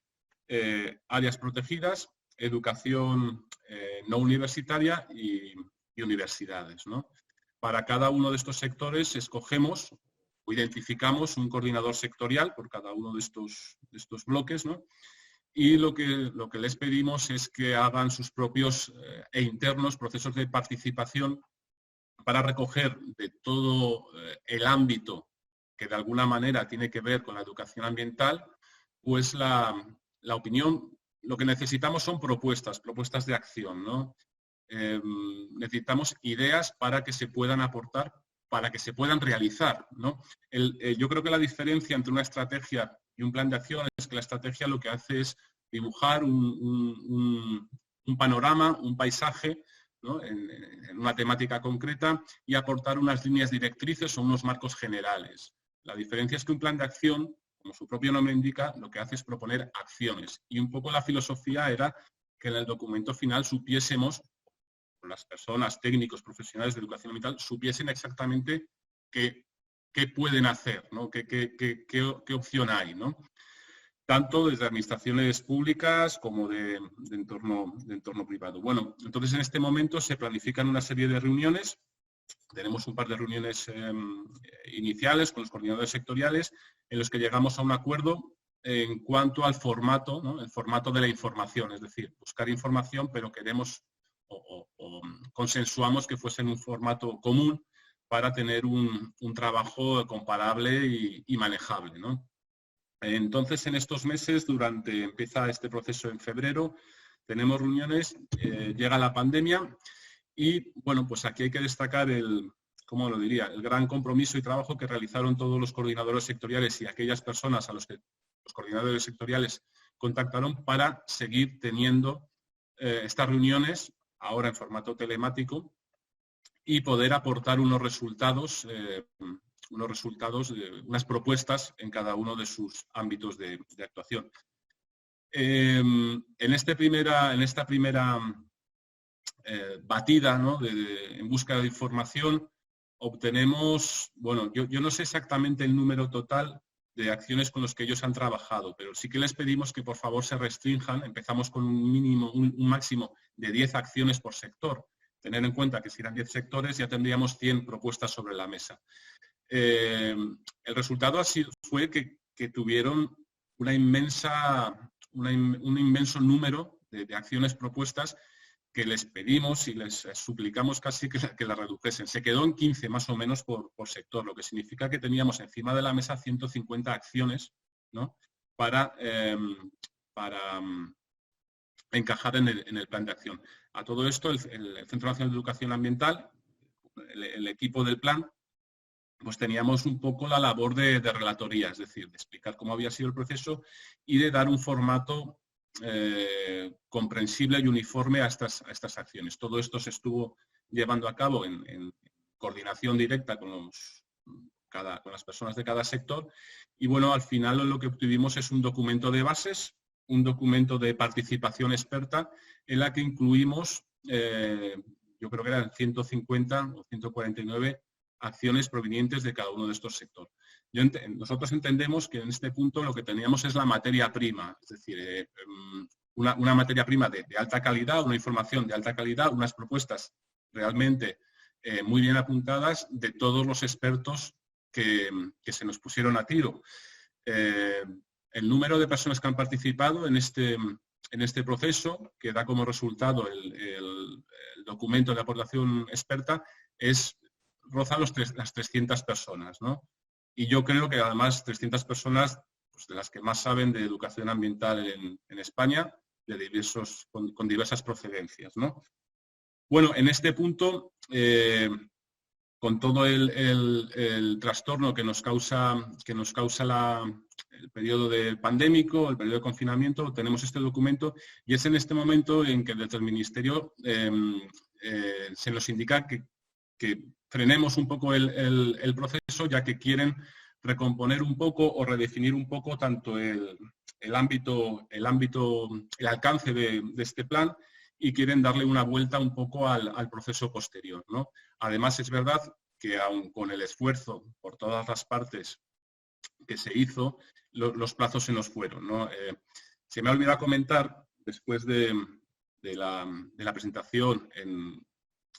áreas protegidas, educación no universitaria y universidades, ¿no? Para cada uno de estos sectores escogemos o identificamos un coordinador sectorial por cada uno de estos bloques, ¿no? Y lo que les pedimos es que hagan sus propios e internos procesos de participación para recoger de todo el ámbito que de alguna manera tiene que ver con la educación ambiental, pues la opinión. Lo que necesitamos son propuestas de acción, ¿no? Necesitamos ideas para que se puedan aportar, para que se puedan realizar, ¿no? Yo creo que la diferencia entre una estrategia Y un plan de acción es que la estrategia lo que hace es dibujar un panorama, un paisaje, ¿no?, en una temática concreta y aportar unas líneas directrices o unos marcos generales. La diferencia es que un plan de acción, como su propio nombre indica, lo que hace es proponer acciones. Y un poco la filosofía era que en el documento final supiésemos, las personas, técnicos, profesionales de educación ambiental, supiesen exactamente qué pueden hacer, ¿no?, qué opción hay, ¿no?, tanto desde administraciones públicas como de entorno privado. Bueno, entonces en este momento se planifican una serie de reuniones. Tenemos un par de reuniones iniciales con los coordinadores sectoriales en los que llegamos a un acuerdo en cuanto al formato, ¿no?, el formato de la información, es decir, buscar información, pero queremos o consensuamos que fuese en un formato común para tener un trabajo comparable y manejable, ¿no? Entonces, en estos meses, empieza este proceso en febrero, tenemos reuniones, llega la pandemia y, bueno, pues aquí hay que destacar el gran compromiso y trabajo que realizaron todos los coordinadores sectoriales y aquellas personas a los que los coordinadores sectoriales contactaron para seguir teniendo estas reuniones, ahora en formato telemático, y poder aportar unas propuestas en cada uno de sus ámbitos de actuación. En esta primera batida, ¿no?, en busca de información, obtenemos, bueno, yo no sé exactamente el número total de acciones con los que ellos han trabajado, pero sí que les pedimos que por favor se restrinjan. Empezamos con un máximo de 10 acciones por sector. Tener en cuenta que si eran 10 sectores ya tendríamos 100 propuestas sobre la mesa. El resultado fue que tuvieron un inmenso número de acciones propuestas que les pedimos y les suplicamos casi que la redujesen. Se quedó en 15 más o menos por sector, lo que significa que teníamos encima de la mesa 150 acciones, ¿no?, para encajar en el plan de acción. A todo esto, el Centro Nacional de Educación Ambiental, el equipo del plan, pues teníamos un poco la labor de relatoría, es decir, de explicar cómo había sido el proceso y de dar un formato comprensible y uniforme a estas acciones. Todo esto se estuvo llevando a cabo en coordinación directa con las personas de cada sector y, bueno, al final lo que obtuvimos es un documento de bases, un documento de participación experta en la que incluimos, yo creo que eran 150 o 149 acciones provenientes de cada uno de estos sectores. Nosotros entendemos que en este punto lo que teníamos es la materia prima, es decir, una materia prima de alta calidad, una información de alta calidad, unas propuestas realmente muy bien apuntadas de todos los expertos que se nos pusieron a tiro. El número de personas que han participado en este proceso, que da como resultado el documento de aportación experta, roza las 300 personas, ¿no? Y yo creo que además 300 personas, pues, de las que más saben de educación ambiental en España, con diversas procedencias, ¿no? Bueno, en este punto, con todo el trastorno que nos causa el periodo pandémico, el periodo de confinamiento, tenemos este documento y es en este momento en que desde el Ministerio se nos indica que frenemos un poco el proceso, ya que quieren recomponer un poco o redefinir un poco tanto el alcance de este plan y quieren darle una vuelta un poco al proceso posterior, ¿no? Además, es verdad que aun con el esfuerzo por todas las partes que se hizo, los plazos se nos fueron, ¿no? Se me ha olvidado comentar, después de la presentación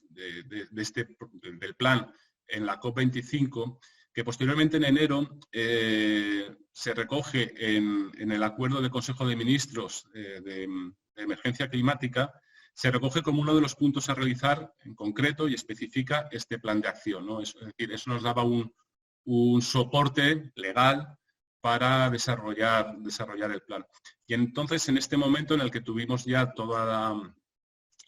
del plan en la COP25, que posteriormente en enero se recoge en el acuerdo del Consejo de Ministros de Emergencia Climática, se recoge como uno de los puntos a realizar en concreto y especifica este plan de acción, ¿no? Es decir, eso nos daba un soporte legal para desarrollar el plan. Y entonces, en este momento en el que tuvimos ya toda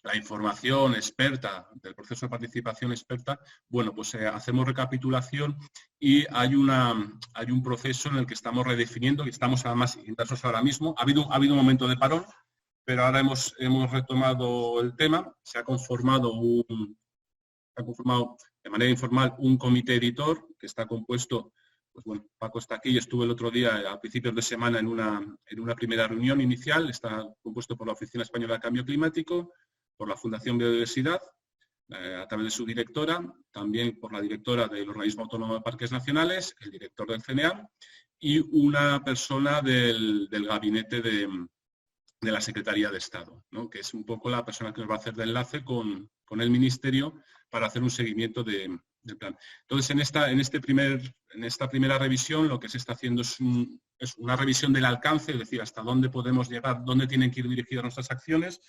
la información experta, del proceso de participación experta, bueno, pues hacemos recapitulación y hay un proceso en el que estamos redefiniendo y estamos además inmersos ahora mismo. Ha habido un momento de parón, pero ahora hemos retomado el tema. Se ha conformado de manera informal un comité editor que está compuesto, pues bueno, Paco está aquí y estuve el otro día a principios de semana en una primera reunión inicial. Está compuesto por la Oficina Española de Cambio Climático, por la Fundación Biodiversidad, a través de su directora, también por la directora del Organismo Autónomo de Parques Nacionales, el director del CNA y una persona del gabinete de la Secretaría de Estado, ¿no? Que es un poco la persona que nos va a hacer de enlace con el Ministerio para hacer un seguimiento del plan. Entonces, en esta primera revisión, lo que se está haciendo es una revisión del alcance, es decir, hasta dónde podemos llegar, dónde tienen que ir dirigidas nuestras acciones.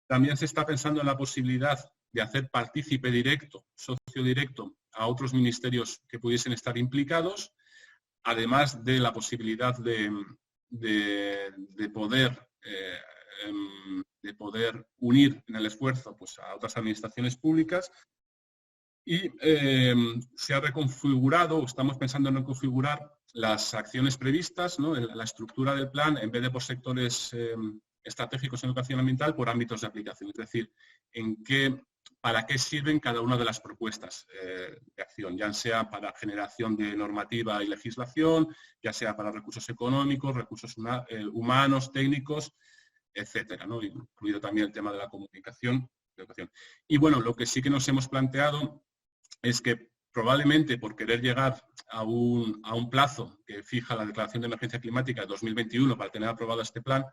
También se está pensando en la posibilidad de hacer partícipe directo, socio directo, a otros ministerios que pudiesen estar implicados, además de la posibilidad de poder unir en el esfuerzo pues, a otras administraciones públicas. Y se ha reconfigurado, o estamos pensando en reconfigurar las acciones previstas, ¿no? La estructura del plan, en vez de por sectores estratégicos en educación ambiental, por ámbitos de aplicación. Es decir, para qué sirven cada una de las propuestas de acción, ya sea para generación de normativa y legislación, ya sea para recursos económicos, recursos humanos, técnicos, etcétera, ¿no? Incluido también el tema de la comunicación. Y bueno, lo que sí que nos hemos planteado es que probablemente por querer llegar a un plazo que fija la Declaración de Emergencia Climática de 2021 para tener aprobado este plan,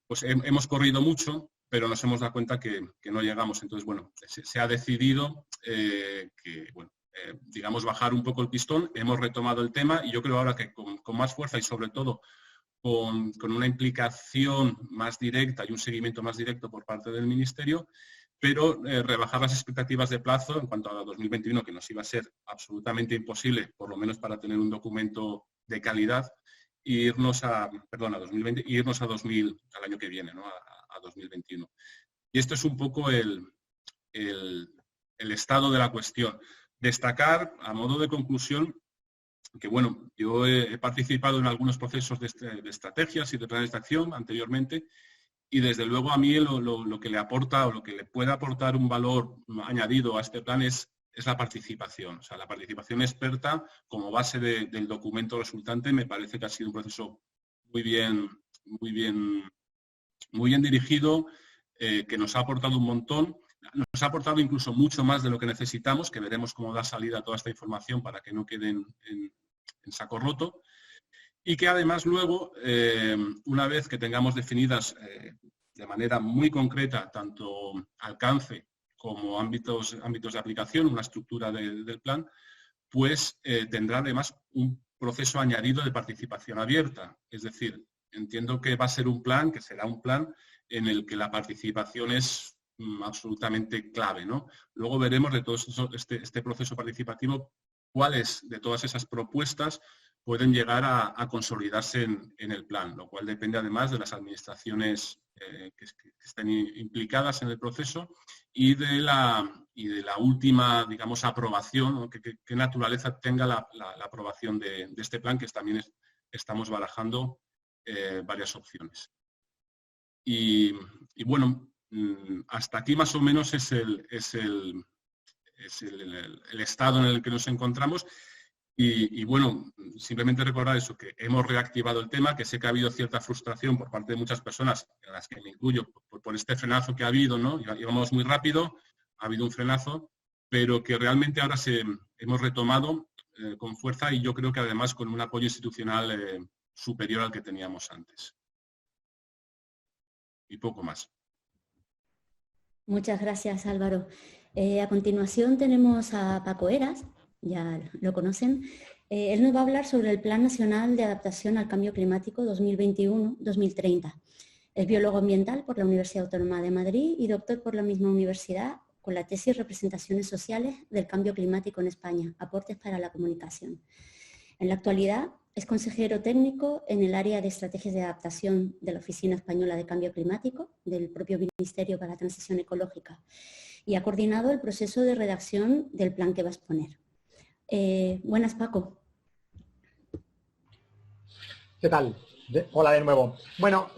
pues hemos corrido mucho, pero nos hemos dado cuenta que no llegamos. Entonces, bueno, se ha decidido digamos, bajar un poco el pistón. Hemos retomado el tema y yo creo ahora que con más fuerza y sobre todo con una implicación más directa y un seguimiento más directo por parte del Ministerio, pero rebajar las expectativas de plazo en cuanto a 2021, que nos iba a ser absolutamente imposible, por lo menos para tener un documento de calidad, e irnos a 2020, e irnos al año que viene, ¿no? a 2021. Y esto es un poco el estado de la cuestión. Destacar, a modo de conclusión, que bueno, yo he participado en algunos procesos de estrategias y de planes de acción anteriormente, y desde luego a mí lo que le aporta o lo que le puede aportar un valor añadido a este plan es la participación. O sea, la participación experta como base del documento resultante me parece que ha sido un proceso muy bien dirigido, que nos ha aportado un montón. Nos ha aportado incluso mucho más de lo que necesitamos, que veremos cómo da salida toda esta información para que no quede en saco roto. Y que además luego, una vez que tengamos definidas de manera muy concreta tanto alcance como ámbitos de aplicación, una estructura del plan, pues tendrá además un proceso añadido de participación abierta. Es decir, entiendo que va a ser un plan, que será un plan en el que la participación es absolutamente clave, ¿no? Luego veremos de todo este proceso participativo cuáles de todas esas propuestas pueden llegar a consolidarse en el plan, lo cual depende además de las administraciones que estén implicadas en el proceso y de la última, digamos, aprobación, ¿no? ¿Qué naturaleza tenga la aprobación de este plan, que también estamos barajando varias opciones. Y bueno, hasta aquí más o menos es el estado en el que nos encontramos. Y bueno, simplemente recordar eso, que hemos reactivado el tema, que sé que ha habido cierta frustración por parte de muchas personas, en las que me incluyo, por este frenazo que ha habido, ¿no? Íbamos muy rápido, ha habido un frenazo, pero que realmente ahora hemos retomado con fuerza y yo creo que además con un apoyo institucional superior al que teníamos antes. Y poco más. Muchas gracias, Álvaro. A continuación tenemos a Paco Heras, ya lo conocen. Él nos va a hablar sobre el Plan Nacional de Adaptación al Cambio Climático 2021-2030. Es biólogo ambiental por la Universidad Autónoma de Madrid y doctor por la misma universidad con la tesis Representaciones Sociales del Cambio Climático en España, aportes para la comunicación. En la actualidad Es consejero técnico en el área de estrategias de adaptación de la Oficina Española de Cambio Climático, del propio Ministerio para la Transición Ecológica, y ha coordinado el proceso de redacción del plan que va a exponer. Buenas, Paco. ¿Qué tal? Hola de nuevo. Bueno,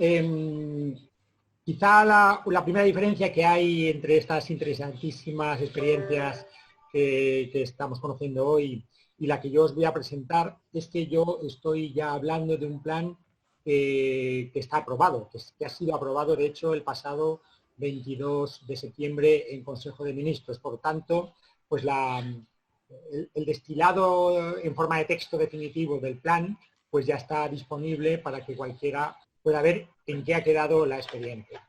quizá la primera diferencia que hay entre estas interesantísimas experiencias que estamos conociendo hoy y la que yo os voy a presentar es que yo estoy ya hablando de un plan que está aprobado, que ha sido aprobado, de hecho, el pasado 22 de septiembre en Consejo de Ministros. Por tanto, pues el destilado en forma de texto definitivo del plan pues ya está disponible para que cualquiera pueda ver en qué ha quedado la experiencia.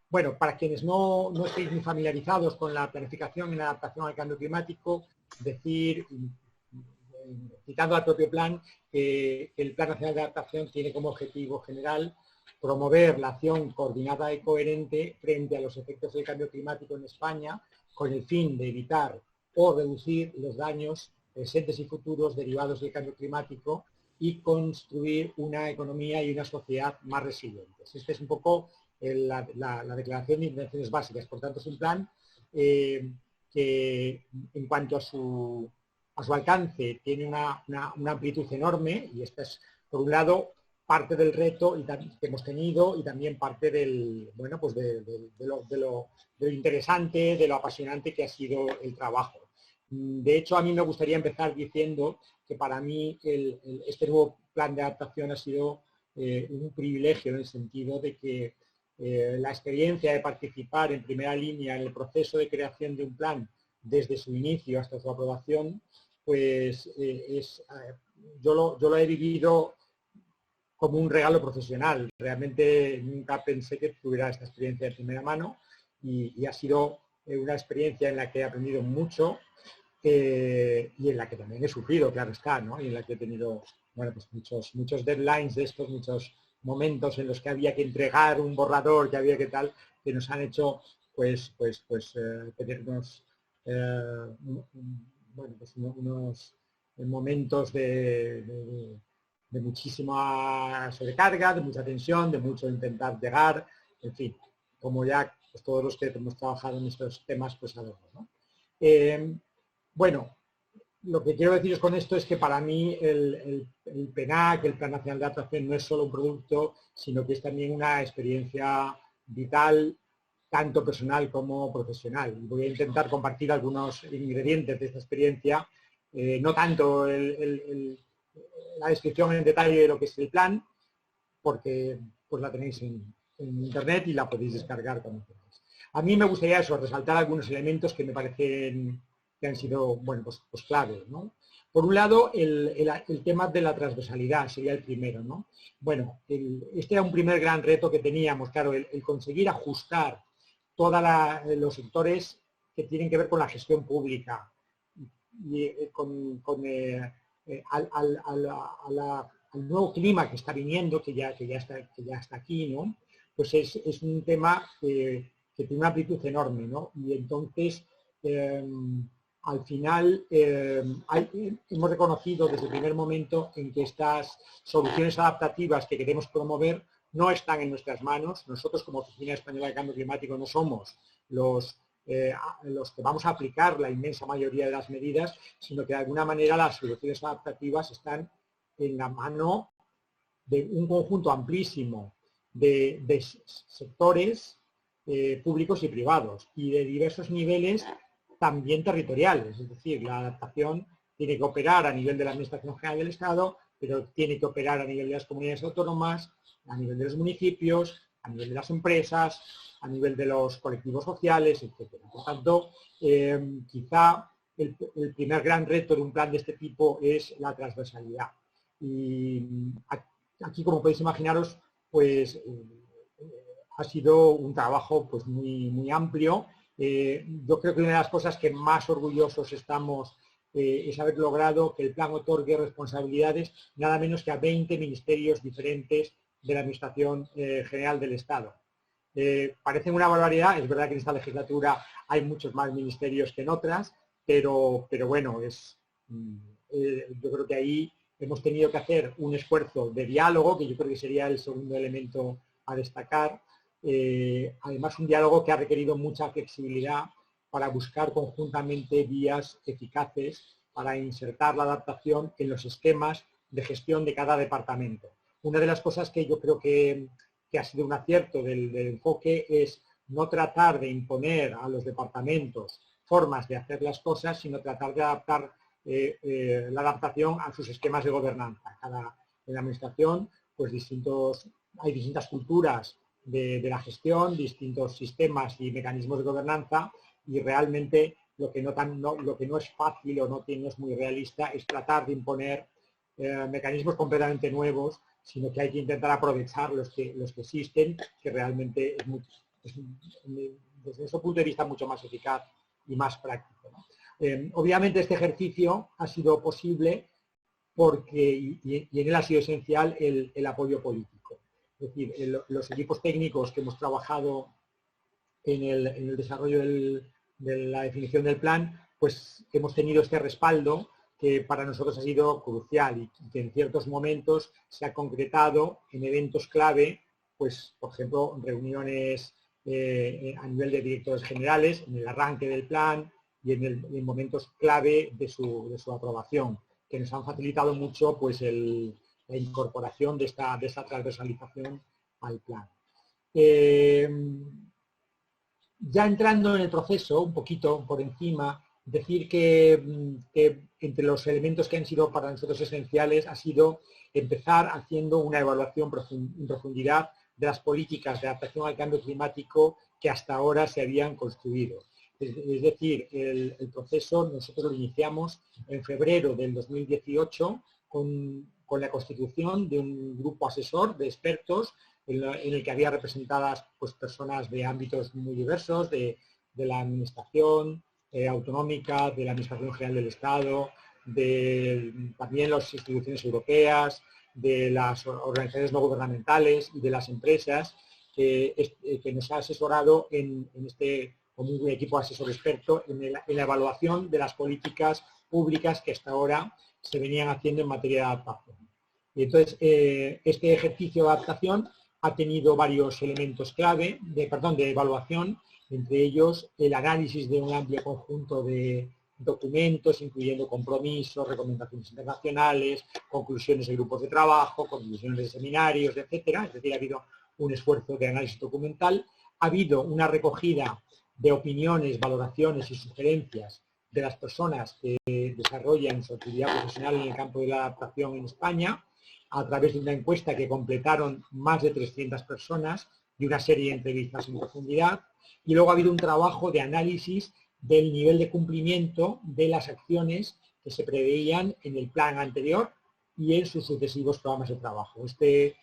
Bueno, para quienes no estéis muy familiarizados con la planificación y la adaptación al cambio climático, decir, citando al propio plan, que el Plan Nacional de Adaptación tiene como objetivo general promover la acción coordinada y coherente frente a los efectos del cambio climático en España, con el fin de evitar o reducir los daños presentes y futuros derivados del cambio climático y construir una economía y una sociedad más resilientes. Esta es un poco la declaración de intenciones básicas. Por tanto, es un plan que en cuanto a su alcance tiene una amplitud enorme, y esta es, por un lado, parte del reto que hemos tenido y también parte del, bueno, pues de lo interesante, de lo apasionante que ha sido el trabajo. De hecho, a mí me gustaría empezar diciendo que para mí este nuevo plan de adaptación ha sido un privilegio, en el sentido de que la experiencia de participar en primera línea en el proceso de creación de un plan desde su inicio hasta su aprobación, pues yo lo he vivido como un regalo profesional. Realmente nunca pensé que tuviera esta experiencia de primera mano y ha sido una experiencia en la que he aprendido mucho y en la que también he sufrido, claro está, ¿no? Y en la que he tenido, bueno, pues muchos deadlines de estos, muchos momentos en los que había que entregar un borrador, que había que tal, que nos han hecho tenernos bueno, pues unos momentos de muchísima sobrecarga, de mucha tensión, de mucho intentar llegar, en fin, como ya pues, todos los que hemos trabajado en estos temas pues sabemos, ¿no? Bueno, lo que quiero deciros con esto es que para mí el PNAC, el Plan Nacional de Adaptación, no es solo un producto, sino que es también una experiencia vital, tanto personal como profesional. Voy a intentar compartir algunos ingredientes de esta experiencia, no tanto la descripción en detalle de lo que es el plan, porque pues la tenéis en internet y la podéis descargar cuando queráis. A mí me gustaría resaltar algunos elementos que me parecen que han sido, bueno, pues claves, ¿no? Por un lado, el tema de la transversalidad sería el primero, ¿no? Bueno, este era un primer gran reto que teníamos, claro, el conseguir ajustar todos los sectores que tienen que ver con la gestión pública y al nuevo clima que está viniendo, que ya está aquí, ¿no? Pues es un tema que tiene una amplitud enorme, ¿no? Y entonces, al final, hemos reconocido desde el primer momento en que estas soluciones adaptativas que queremos promover no están en nuestras manos. Nosotros, como Oficina Española de Cambio Climático, no somos los que vamos a aplicar la inmensa mayoría de las medidas, sino que de alguna manera las soluciones adaptativas están en la mano de un conjunto amplísimo de sectores públicos y privados y de diversos niveles también territoriales. Es decir, la adaptación tiene que operar a nivel de la Administración General del Estado, pero tiene que operar a nivel de las comunidades autónomas, a nivel de los municipios, a nivel de las empresas, a nivel de los colectivos sociales, etc. Por tanto, quizá el primer gran reto de un plan de este tipo es la transversalidad. Y aquí, como podéis imaginaros, pues ha sido un trabajo pues muy amplio. Yo creo que una de las cosas que más orgullosos estamos es haber logrado que el plan otorgue responsabilidades nada menos que a 20 ministerios diferentes de la Administración General del Estado. Parece una barbaridad, es verdad que en esta legislatura hay muchos más ministerios que en otras, pero bueno, yo creo que ahí hemos tenido que hacer un esfuerzo de diálogo, que yo creo que sería el segundo elemento a destacar. Además, un diálogo que ha requerido mucha flexibilidad para buscar conjuntamente vías eficaces para insertar la adaptación en los esquemas de gestión de cada departamento. Una de las cosas que yo creo que ha sido un acierto del enfoque es no tratar de imponer a los departamentos formas de hacer las cosas, sino tratar de adaptar la adaptación a sus esquemas de gobernanza. En la administración, pues hay distintas culturas de la gestión, distintos sistemas y mecanismos de gobernanza, y realmente lo que no es fácil o no es muy realista es tratar de imponer mecanismos completamente nuevos, sino que hay que intentar aprovechar los que existen, que realmente desde ese punto de vista mucho más eficaz y más práctico, ¿no? Obviamente este ejercicio ha sido posible porque, y en él ha sido esencial el apoyo político. Es decir, los equipos técnicos que hemos trabajado en el desarrollo de la definición del plan, pues hemos tenido este respaldo que para nosotros ha sido crucial y que en ciertos momentos se ha concretado en eventos clave, pues por ejemplo reuniones a nivel de directores generales, en el arranque del plan y en momentos clave de su aprobación, que nos han facilitado mucho pues la incorporación de esa transversalización al plan. Ya entrando en el proceso, un poquito por encima, decir que entre los elementos que han sido para nosotros esenciales ha sido empezar haciendo una evaluación en profundidad de las políticas de adaptación al cambio climático que hasta ahora se habían construido. Es decir, el proceso nosotros lo iniciamos en febrero del 2018 con la constitución de un grupo asesor de expertos en el que había representadas pues, personas de ámbitos muy diversos, de la administración autonómica, de la Administración General del Estado, también las instituciones europeas, de las organizaciones no gubernamentales y de las empresas, que nos ha asesorado como un equipo asesor experto en la evaluación de las políticas públicas que hasta ahora se venían haciendo en materia de adaptación. Y entonces, este ejercicio de adaptación ha tenido varios elementos clave de evaluación, entre ellos el análisis de un amplio conjunto de documentos, incluyendo compromisos, recomendaciones internacionales, conclusiones de grupos de trabajo, conclusiones de seminarios, etcétera. Es decir, ha habido un esfuerzo de análisis documental, ha habido una recogida de opiniones, valoraciones y sugerencias de las personas que desarrollan su actividad profesional en el campo de la adaptación en España, a través de una encuesta que completaron más de 300 personas y una serie de entrevistas en profundidad. Y luego ha habido un trabajo de análisis del nivel de cumplimiento de las acciones que se preveían en el plan anterior y en sus sucesivos programas de trabajo. Este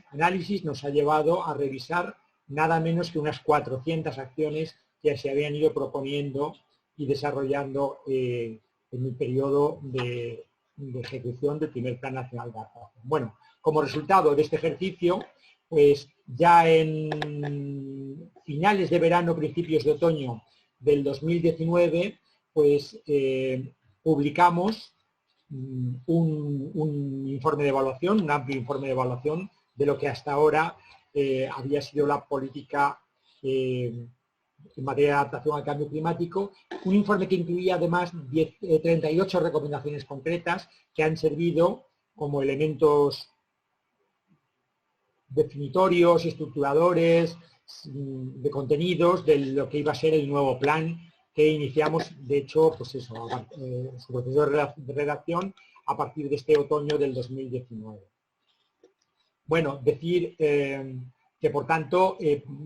análisis nos ha llevado a revisar nada menos que unas 400 acciones que se habían ido proponiendo y desarrollando en el periodo de ejecución del primer Plan Nacional de Adaptación. Bueno, como resultado de este ejercicio, pues ya en finales de verano, principios de otoño del 2019, pues publicamos un informe de evaluación, un amplio informe de evaluación de lo que hasta ahora había sido la política en materia de adaptación al cambio climático, un informe que incluía además 38 recomendaciones concretas que han servido como elementos definitorios, estructuradores, de contenidos de lo que iba a ser el nuevo plan que iniciamos, de hecho, pues eso, su proceso de redacción a partir de este otoño del 2019. Bueno, decir que por tanto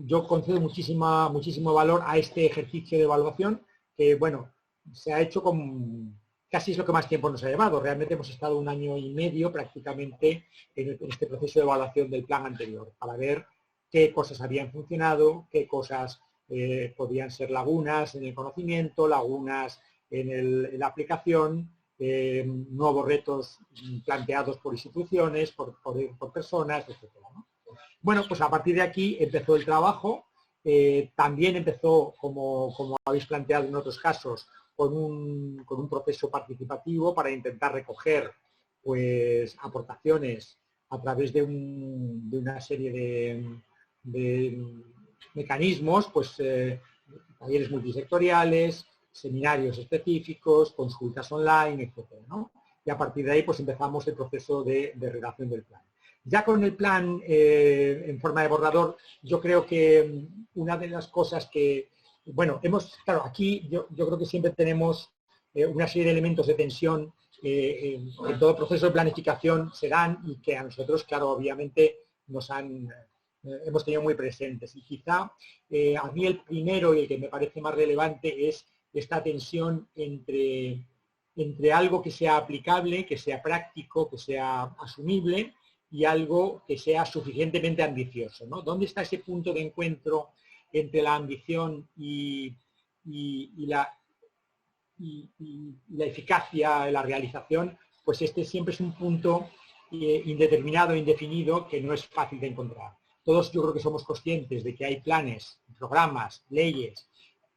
yo concedo muchísimo valor a este ejercicio de evaluación que, bueno, se ha hecho con casi es lo que más tiempo nos ha llevado. Realmente hemos estado 1 año y medio prácticamente en este proceso de evaluación del plan anterior para ver qué cosas habían funcionado, qué cosas podían ser lagunas en el conocimiento, lagunas en la aplicación, nuevos retos planteados por instituciones, por personas, etc., ¿no? Bueno, pues a partir de aquí empezó el trabajo. También empezó, como habéis planteado en otros casos, con un proceso participativo para intentar recoger pues aportaciones a través de una serie de mecanismos, pues talleres multisectoriales, seminarios específicos, consultas online, etcétera, ¿no? Y a partir de ahí pues empezamos el proceso de redacción del plan. Ya con el plan en forma de borrador, yo creo que una de las cosas que, bueno, claro, aquí yo creo que siempre tenemos una serie de elementos de tensión en todo el proceso de planificación se dan y que a nosotros, claro, obviamente hemos tenido muy presentes. Y quizá a mí el primero y el que me parece más relevante es esta tensión entre algo que sea aplicable, que sea práctico, que sea asumible y algo que sea suficientemente ambicioso, ¿no? ¿Dónde está ese punto de encuentro entre la ambición y la eficacia de la realización? Pues este siempre es un punto indeterminado, indefinido, que no es fácil de encontrar. Todos yo creo que somos conscientes de que hay planes, programas, leyes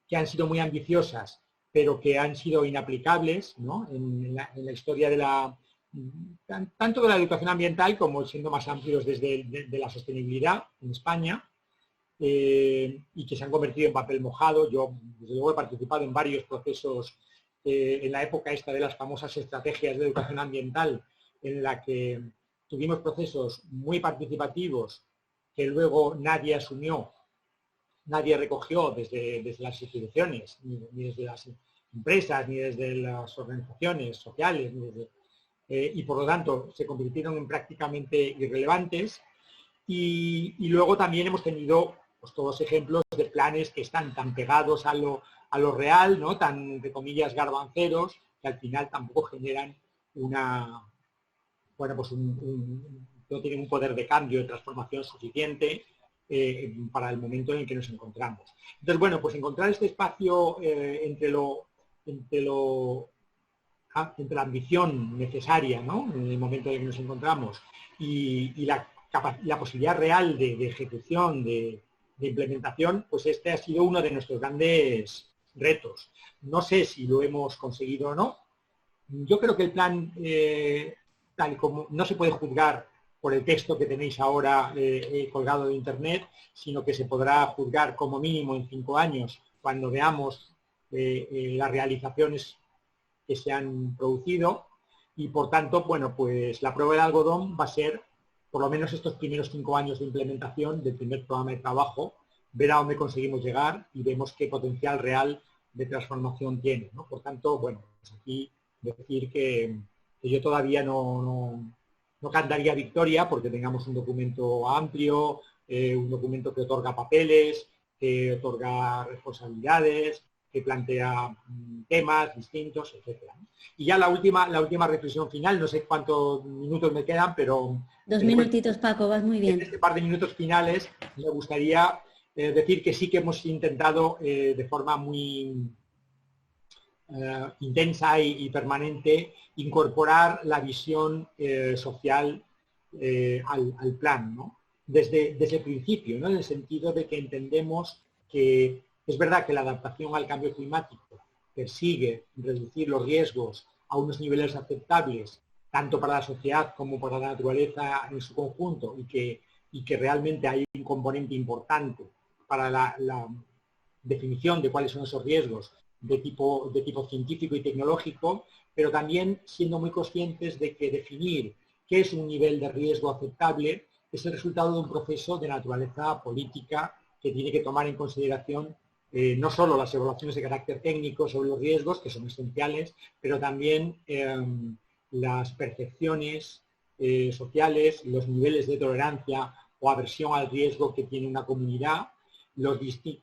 que han sido muy ambiciosas, pero que han sido inaplicables, ¿no? en la historia de tanto de la educación ambiental como siendo más amplios desde de la sostenibilidad en España, y que se han convertido en papel mojado. Yo, desde luego, he participado en varios procesos en la época esta de las famosas estrategias de educación ambiental, en la que tuvimos procesos muy participativos que luego nadie asumió, nadie recogió desde las instituciones, ni desde las empresas, ni desde las organizaciones sociales, y por lo tanto se convirtieron en prácticamente irrelevantes. Y luego también hemos tenido pues, todos ejemplos de planes que están tan pegados a lo real, ¿no? Tan, entre comillas, garbanceros, que al final tampoco generan pues no tienen un poder de cambio, de transformación suficiente para el momento en el que nos encontramos. Entonces, bueno, pues encontrar este espacio entre la ambición necesaria, ¿no? En el momento en el que nos encontramos y la posibilidad real de ejecución, de implementación, pues este ha sido uno de nuestros grandes retos. No sé si lo hemos conseguido o no. Yo creo que el plan, tal y como no se puede juzgar por el texto que tenéis ahora colgado de internet, sino que se podrá juzgar como mínimo en 5 años cuando veamos las realizaciones que se han producido y por tanto, bueno, pues la prueba del algodón va a ser por lo menos estos primeros 5 años de implementación del primer programa de trabajo, ver a dónde conseguimos llegar y vemos qué potencial real de transformación tiene, ¿no? Por tanto, bueno, pues aquí decir que yo todavía no cantaría victoria porque tengamos un documento amplio, un documento que otorga papeles, que otorga responsabilidades, que plantea temas distintos, etc. Y ya la última reflexión final, no sé cuántos minutos me quedan, pero... 2 minutitos, Paco, vas muy bien. En este par de minutos finales me gustaría decir que sí que hemos intentado de forma muy intensa y permanente incorporar la visión social al plan, ¿no? Desde el principio, ¿no? En el sentido de que entendemos que es verdad que la adaptación al cambio climático persigue reducir los riesgos a unos niveles aceptables, tanto para la sociedad como para la naturaleza en su conjunto, y que realmente hay un componente importante para la definición de cuáles son esos riesgos de tipo científico y tecnológico, pero también siendo muy conscientes de que definir qué es un nivel de riesgo aceptable es el resultado de un proceso de naturaleza política que tiene que tomar en consideración no solo las evaluaciones de carácter técnico sobre los riesgos, que son esenciales, pero también las percepciones sociales, los niveles de tolerancia o aversión al riesgo que tiene una comunidad,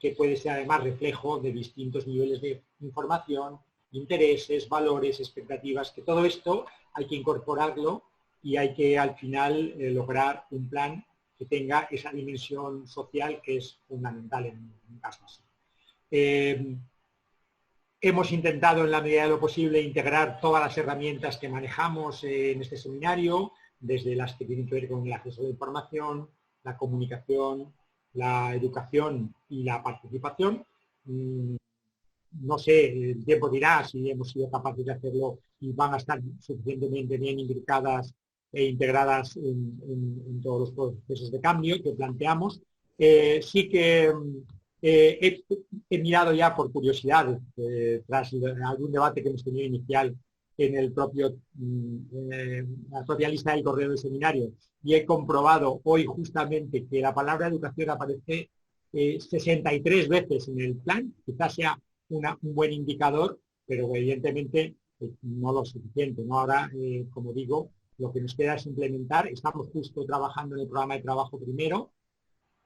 que puede ser además reflejo de distintos niveles de información, intereses, valores, expectativas, que todo esto hay que incorporarlo y hay que al final lograr un plan que tenga esa dimensión social que es fundamental en un caso así. Hemos intentado en la medida de lo posible integrar todas las herramientas que manejamos en este seminario, desde las que tienen que ver con el acceso a la información, la comunicación, la educación y la participación. no sé, el tiempo dirá si hemos sido capaces de hacerlo y van a estar suficientemente bien imbricadas e integradas en todos los procesos de cambio que planteamos. Sí que he mirado ya por curiosidad, tras algún debate que hemos tenido inicial en el propio, la propia lista del correo del seminario, y he comprobado hoy justamente que la palabra educación aparece 63 veces en el plan. Quizás sea un buen indicador, pero evidentemente no lo suficiente, ¿no? Ahora, como digo, lo que nos queda es implementar. Estamos justo trabajando en el programa de trabajo primero,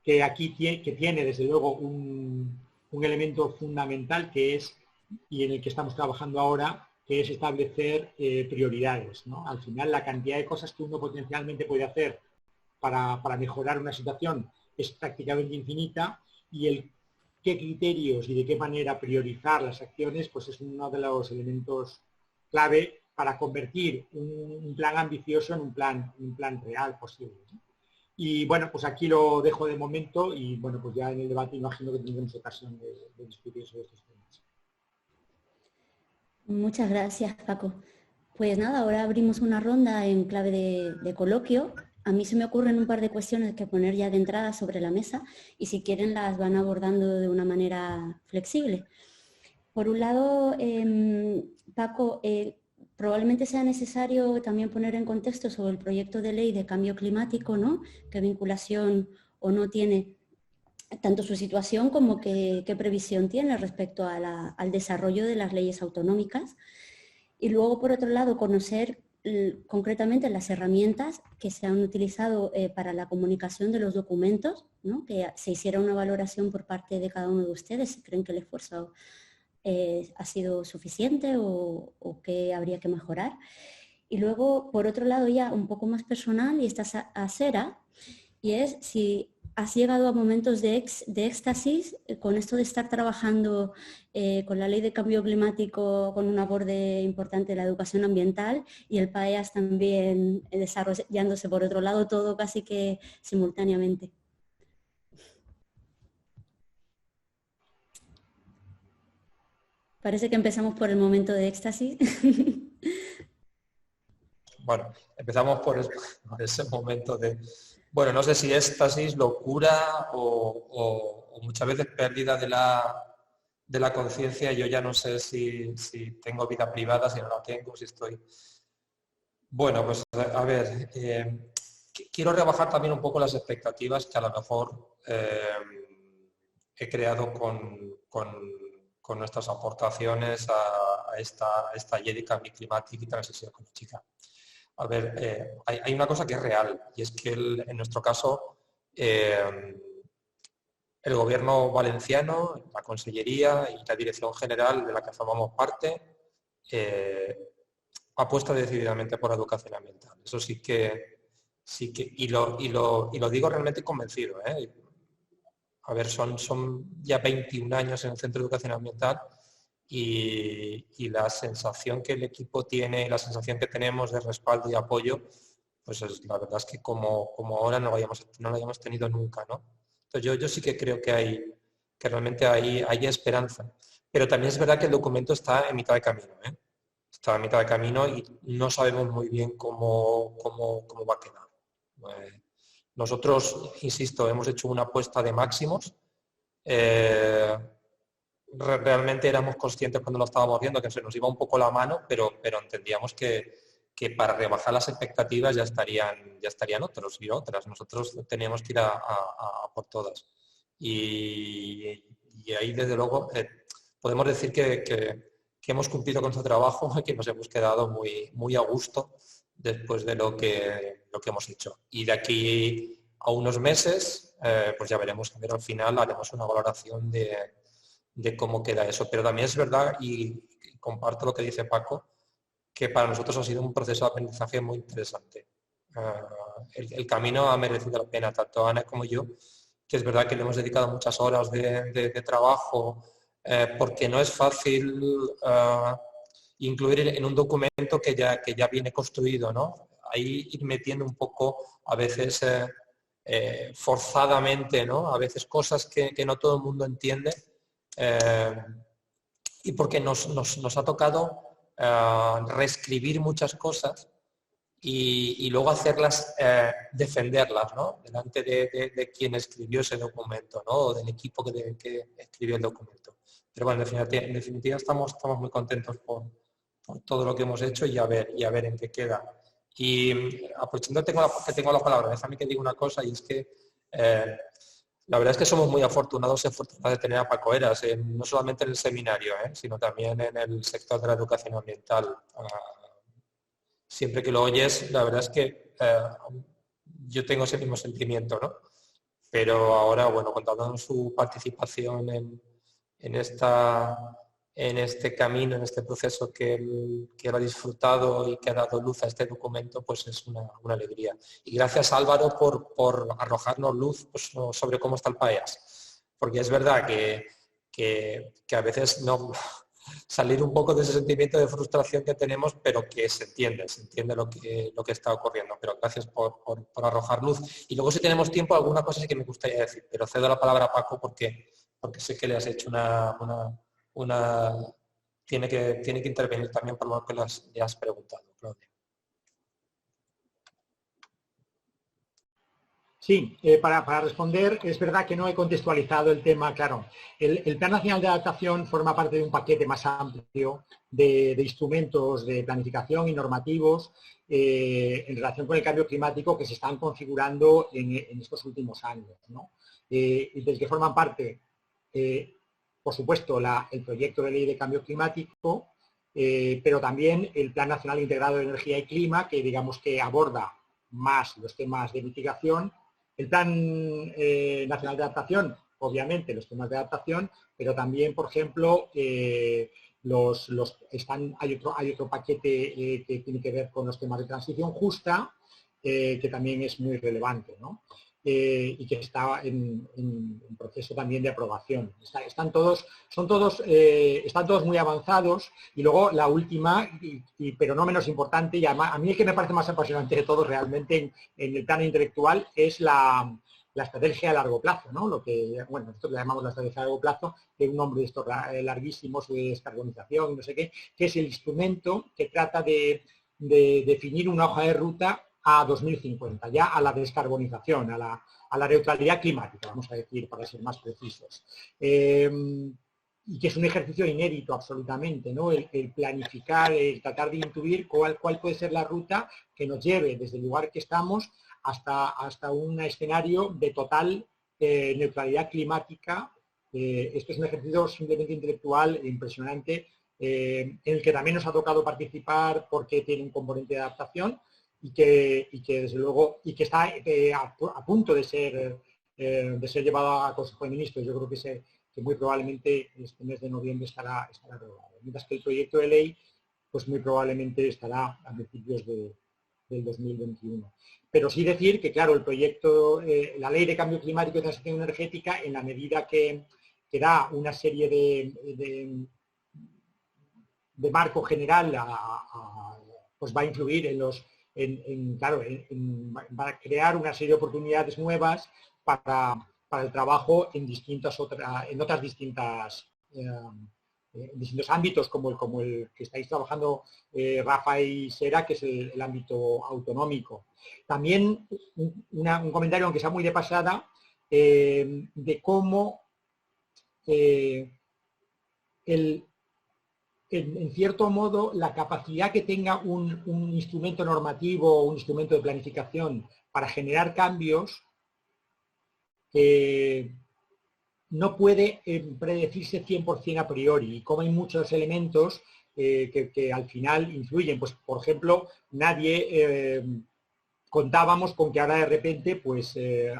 que aquí tiene desde luego un elemento fundamental que es, y en el que estamos trabajando ahora, que es establecer prioridades, ¿no? Al final, la cantidad de cosas que uno potencialmente puede hacer para mejorar una situación es prácticamente infinita, y el qué criterios y de qué manera priorizar las acciones, pues es uno de los elementos clave para convertir un plan ambicioso en un plan real posible, ¿no? Y bueno, pues aquí lo dejo de momento y bueno, pues ya en el debate imagino que tendremos ocasión de discutir sobre estos temas. Muchas gracias, Paco. Pues nada, ahora abrimos una ronda en clave de coloquio. A mí se me ocurren un par de cuestiones que poner ya de entrada sobre la mesa y si quieren las van abordando de una manera flexible. Por un lado, Paco, probablemente sea necesario también poner en contexto sobre el proyecto de ley de cambio climático, ¿no? Qué vinculación o no tiene tanto su situación como qué previsión tiene respecto al desarrollo de las leyes autonómicas. Y luego, por otro lado, conocer concretamente las herramientas que se han utilizado para la comunicación de los documentos, ¿no? Que se hiciera una valoración por parte de cada uno de ustedes, si creen que el esfuerzo ha sido suficiente o qué habría que mejorar. Y luego, por otro lado, ya un poco más personal, y esta es a Sera, y es si has llegado a momentos de éxtasis con esto de estar trabajando con la ley de cambio climático, con un aborde importante de la educación ambiental, y el PAEAS también desarrollándose por otro lado, todo casi que simultáneamente. Parece que empezamos por el momento de éxtasis. Bueno, empezamos por ese momento de, bueno, no sé si éxtasis, locura o muchas veces pérdida de la conciencia. Yo ya no sé si tengo vida privada, si no la tengo, si estoy... Bueno, pues a ver, quiero rebajar también un poco las expectativas que a lo mejor he creado con nuestras aportaciones a esta ley de cambio climático y transición ecológica. A ver, hay una cosa que es real, y es que en nuestro caso el gobierno valenciano, la Consellería y la Dirección General de la que formamos parte apuesta decididamente por la educación ambiental. Eso sí que y lo digo realmente convencido, ¿eh? A ver, son ya 21 años en el Centro de Educación Ambiental y la sensación que el equipo tiene, la sensación que tenemos de respaldo y apoyo, pues la verdad es que como ahora no lo habíamos tenido nunca, ¿no? Entonces yo sí que creo que realmente hay esperanza. Pero también es verdad que el documento está en mitad de camino, ¿eh? Está a mitad de camino y no sabemos muy bien cómo va a quedar. Nosotros, insisto, hemos hecho una apuesta de máximos. Realmente éramos conscientes cuando lo estábamos viendo que se nos iba un poco la mano, pero entendíamos que para rebajar las expectativas ya estarían otros y otras. Nosotros teníamos que ir a por todas. Y ahí, desde luego, podemos decir que hemos cumplido con nuestro trabajo y que nos hemos quedado muy a gusto después de lo que hemos hecho. Y de aquí a unos meses, pues ya veremos, a ver, al final haremos una valoración de cómo queda eso. Pero también es verdad, y comparto lo que dice Paco, que para nosotros ha sido un proceso de aprendizaje muy interesante. El camino ha merecido la pena, tanto Ana como yo, que es verdad que le hemos dedicado muchas horas de trabajo, porque no es fácil incluir en un documento que ya viene construido, ¿no? Ahí ir metiendo un poco, a veces forzadamente, ¿no? A veces cosas que no todo el mundo entiende. y porque nos ha tocado reescribir muchas cosas y luego hacerlas, defenderlas, ¿no? Delante de quien escribió ese documento, ¿no? O del equipo que escribió el documento. Pero bueno, en definitiva estamos muy contentos por todo lo que hemos hecho y a ver en qué queda. Y aprovechando que tengo la palabra, déjame que diga una cosa, y es que la verdad es que somos muy afortunados y afortunados de tener a Paco Heras, no solamente en el seminario, sino también en el sector de la educación ambiental. Siempre que lo oyes, la verdad es que yo tengo ese mismo sentimiento, ¿no? Pero ahora, bueno, contando con su participación en este camino, en este proceso que él ha disfrutado y que ha dado luz a este documento, pues es una alegría. Y gracias, Álvaro, por arrojarnos luz, pues, sobre cómo está el país. Porque es verdad que a veces no salir un poco de ese sentimiento de frustración que tenemos, pero que se entiende lo que está ocurriendo. Pero gracias por arrojar luz. Y luego, si tenemos tiempo, alguna cosa sí que me gustaría decir, pero cedo la palabra a Paco porque sé que le has hecho tiene que intervenir también por lo que le has preguntado, Claudia. Sí, para responder, es verdad que no he contextualizado el tema, claro. El Plan Nacional de Adaptación forma parte de un paquete más amplio de instrumentos de planificación y normativos en relación con el cambio climático que se están configurando en estos últimos años, ¿no? Y del que forman parte, por supuesto, el proyecto de ley de cambio climático, pero también el Plan Nacional Integrado de Energía y Clima, que digamos que aborda más los temas de mitigación. El Plan Nacional de Adaptación, obviamente, los temas de adaptación, pero también, por ejemplo, hay otro paquete que tiene que ver con los temas de transición justa, que también es muy relevante, ¿no? Y que está en proceso también de aprobación. Están todos muy avanzados. Y luego la última, pero no menos importante, y a mí el que me parece más apasionante de todos realmente en el plano intelectual es la estrategia a largo plazo, ¿no? Lo que, bueno, nosotros le llamamos la estrategia a largo plazo, que es un nombre de estos larguísimos de descarbonización, no sé qué, que es el instrumento que trata de definir una hoja de ruta a 2050, ya a la descarbonización, a la neutralidad climática, vamos a decir, para ser más precisos. Y que es un ejercicio inédito absolutamente, ¿no? El planificar, el tratar de intuir cuál puede ser la ruta que nos lleve desde el lugar que estamos hasta un escenario de total neutralidad climática. Esto es un ejercicio simplemente intelectual e impresionante, en el que también nos ha tocado participar porque tiene un componente de adaptación, y que desde luego está a punto de ser llevado a Consejo de Ministros. Yo creo que muy probablemente este mes de noviembre estará aprobado. Mientras que el proyecto de ley, pues muy probablemente estará a principios del 2021. Pero sí decir que, claro, el proyecto, la Ley de Cambio Climático y Transición Energética, en la medida que da una serie de marco general, pues va a influir va a crear una serie de oportunidades nuevas para el trabajo en distintos ámbitos, como el que estáis trabajando Rafa y Sera, que es el ámbito autonómico. También un comentario, aunque sea muy de pasada, de cómo en cierto modo, la capacidad que tenga un instrumento normativo o un instrumento de planificación para generar cambios no puede predecirse 100% a priori, y como hay muchos elementos que al final influyen. Pues, por ejemplo, nadie contábamos con que ahora de repente, pues en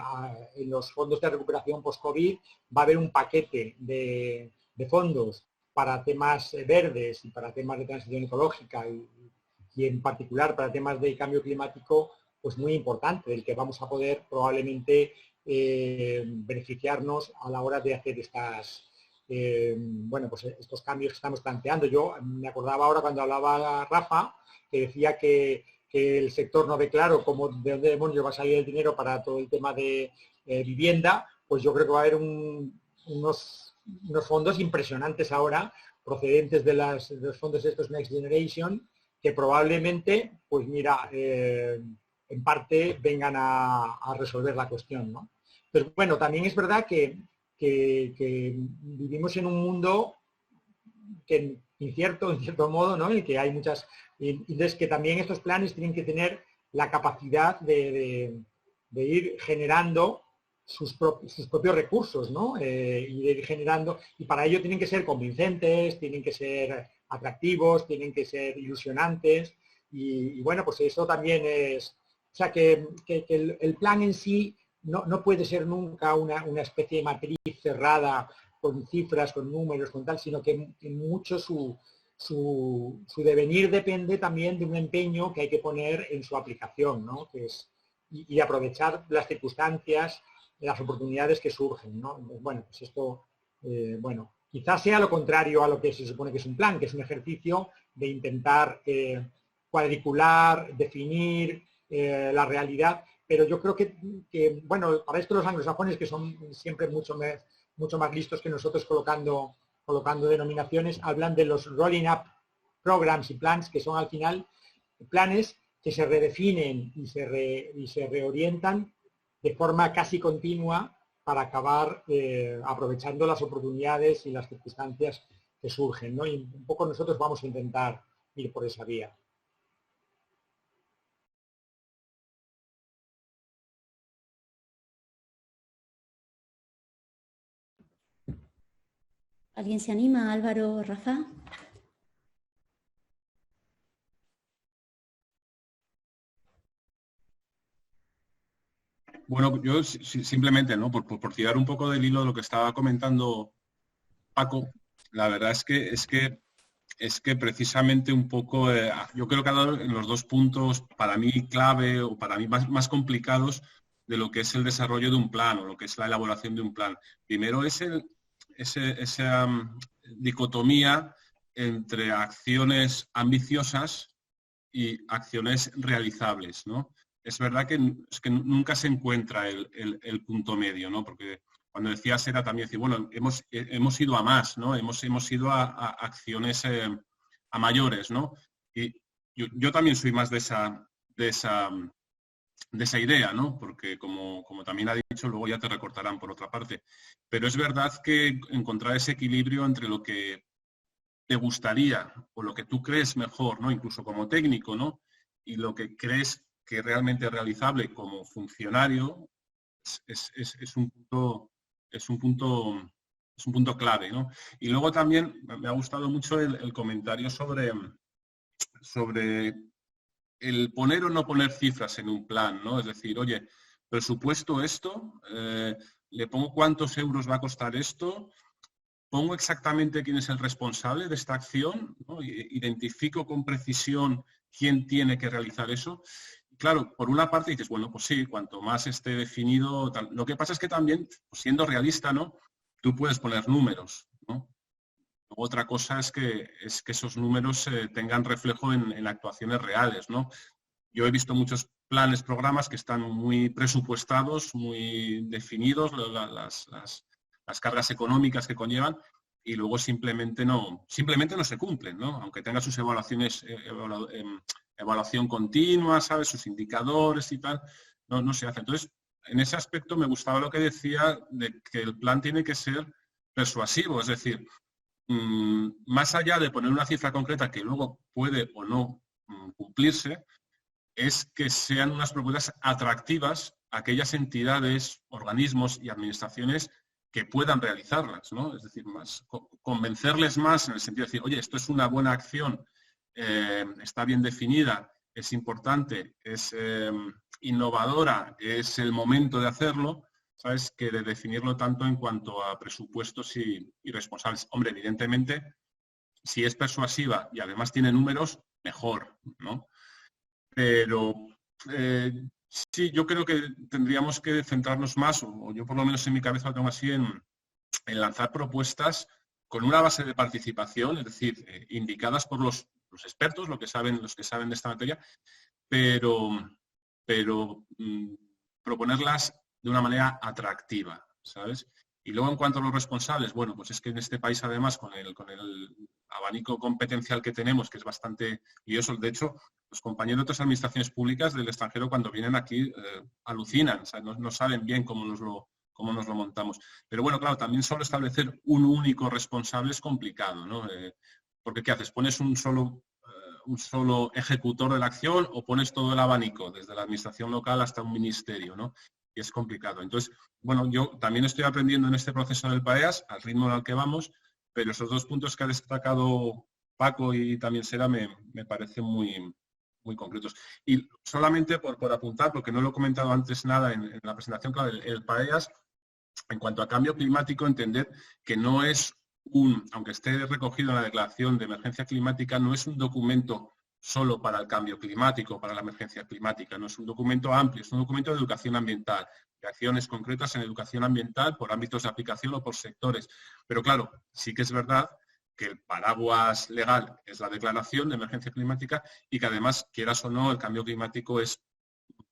los fondos de recuperación post-COVID va a haber un paquete de fondos para temas verdes y para temas de transición ecológica y en particular para temas de cambio climático, pues muy importante, del que vamos a poder probablemente beneficiarnos a la hora de hacer estos cambios que estamos planteando. Yo me acordaba ahora cuando hablaba Rafa, que decía que el sector no ve claro de dónde demonios va a salir el dinero para todo el tema de vivienda. Pues yo creo que va a haber unos fondos impresionantes ahora procedentes de los fondos estos Next Generation, que probablemente, pues mira, en parte vengan a resolver la cuestión, ¿no? Pero bueno, también es verdad que vivimos en un mundo que incierto, en cierto modo, ¿no? Y que hay muchas... Y entonces que también estos planes tienen que tener la capacidad de ir generando sus propios recursos, ¿no? Y de ir generando... Y para ello tienen que ser convincentes, tienen que ser atractivos, tienen que ser ilusionantes. Y bueno, pues eso también es... O sea, que el plan en sí no puede ser nunca una especie de matriz cerrada con cifras, con números, con tal, sino que mucho su devenir depende también de un empeño que hay que poner en su aplicación, ¿no? Que es, y aprovechar las circunstancias, las oportunidades que surgen, ¿no? Bueno, pues esto, bueno, quizás sea lo contrario a lo que se supone que es un plan, que es un ejercicio de intentar cuadricular, definir la realidad, pero yo creo que, bueno, para esto los anglosajones, que son siempre mucho más listos que nosotros colocando denominaciones, hablan de los rolling up programs y plans, que son al final planes que se redefinen y se reorientan de forma casi continua para acabar aprovechando las oportunidades y las circunstancias que surgen, ¿no? Y un poco nosotros vamos a intentar ir por esa vía. ¿Alguien se anima? Álvaro, Rafa. Bueno, yo simplemente, ¿no? Por tirar un poco del hilo de lo que estaba comentando Paco, la verdad es que precisamente un poco, yo creo que ha dado en los dos puntos para mí clave o para mí más complicados de lo que es el desarrollo de un plan o lo que es la elaboración de un plan. Primero es esa dicotomía entre acciones ambiciosas y acciones realizables, ¿no? Es verdad que nunca se encuentra el punto medio, ¿no? Porque cuando decías era también decir, bueno, hemos ido a más, ¿no? Hemos ido a acciones a mayores, ¿no? Y yo también soy más de esa idea, ¿no? Porque como también ha dicho, luego ya te recortarán por otra parte. Pero es verdad que encontrar ese equilibrio entre lo que te gustaría o lo que tú crees mejor, ¿no? Incluso como técnico, ¿no? Y lo que crees que realmente es realizable como funcionario es un punto clave, ¿no? Y luego también me ha gustado mucho el comentario sobre el poner o no poner cifras en un plan, ¿no? Es decir, oye, presupuesto esto, le pongo cuántos euros va a costar esto, pongo exactamente quién es el responsable de esta acción, ¿no? Identifico con precisión quién tiene que realizar eso. Claro, por una parte dices, bueno, pues sí, cuanto más esté definido, tal. Lo que pasa es que también, pues siendo realista, ¿no? Tú puedes poner números, ¿no? Otra cosa es que esos números tengan reflejo en actuaciones reales, ¿no? Yo he visto muchos planes, programas que están muy presupuestados, muy definidos, las cargas económicas que conllevan, y luego simplemente no se cumplen, ¿no? Aunque tenga sus evaluaciones, evaluación continua, ¿sabes? Sus indicadores y tal, no se hace. Entonces, en ese aspecto me gustaba lo que decía de que el plan tiene que ser persuasivo, es decir, más allá de poner una cifra concreta que luego puede o no cumplirse, es que sean unas propuestas atractivas a aquellas entidades, organismos y administraciones que puedan realizarlas, ¿no? Es decir, convencerles más en el sentido de decir, oye, esto es una buena acción, está bien definida, es importante, es innovadora, es el momento de hacerlo, ¿sabes? Que de definirlo tanto en cuanto a presupuestos y responsables. Hombre, evidentemente, si es persuasiva y además tiene números, mejor, ¿no? Pero sí, yo creo que tendríamos que centrarnos más, o yo por lo menos en mi cabeza lo tengo así, en lanzar propuestas con una base de participación, es decir, indicadas por los expertos, los que saben de esta materia, pero proponerlas de una manera atractiva, ¿sabes? Y luego, en cuanto a los responsables, bueno, pues es que en este país, además, con el abanico competencial que tenemos, que es bastante lioso, de hecho, los compañeros de otras administraciones públicas del extranjero, cuando vienen aquí, alucinan, o sea, no saben bien cómo nos lo montamos. Pero bueno, claro, también solo establecer un único responsable es complicado, ¿no? Porque ¿qué haces? ¿Pones un solo ejecutor de la acción o pones todo el abanico, desde la administración local hasta un ministerio, ¿no? Y es complicado. Entonces, bueno, yo también estoy aprendiendo en este proceso del PAEAS, al ritmo al que vamos, pero esos dos puntos que ha destacado Paco y también Sera me parecen muy concretos. Y solamente por apuntar, porque no lo he comentado antes nada en la presentación, claro, el PAEAS, en cuanto a cambio climático, entender que no es aunque esté recogido en la Declaración de Emergencia Climática, no es un documento solo para el cambio climático, para la emergencia climática, no es un documento amplio, es un documento de educación ambiental, de acciones concretas en educación ambiental por ámbitos de aplicación o por sectores. Pero claro, sí que es verdad que el paraguas legal es la Declaración de Emergencia Climática y que además, quieras o no, el cambio climático es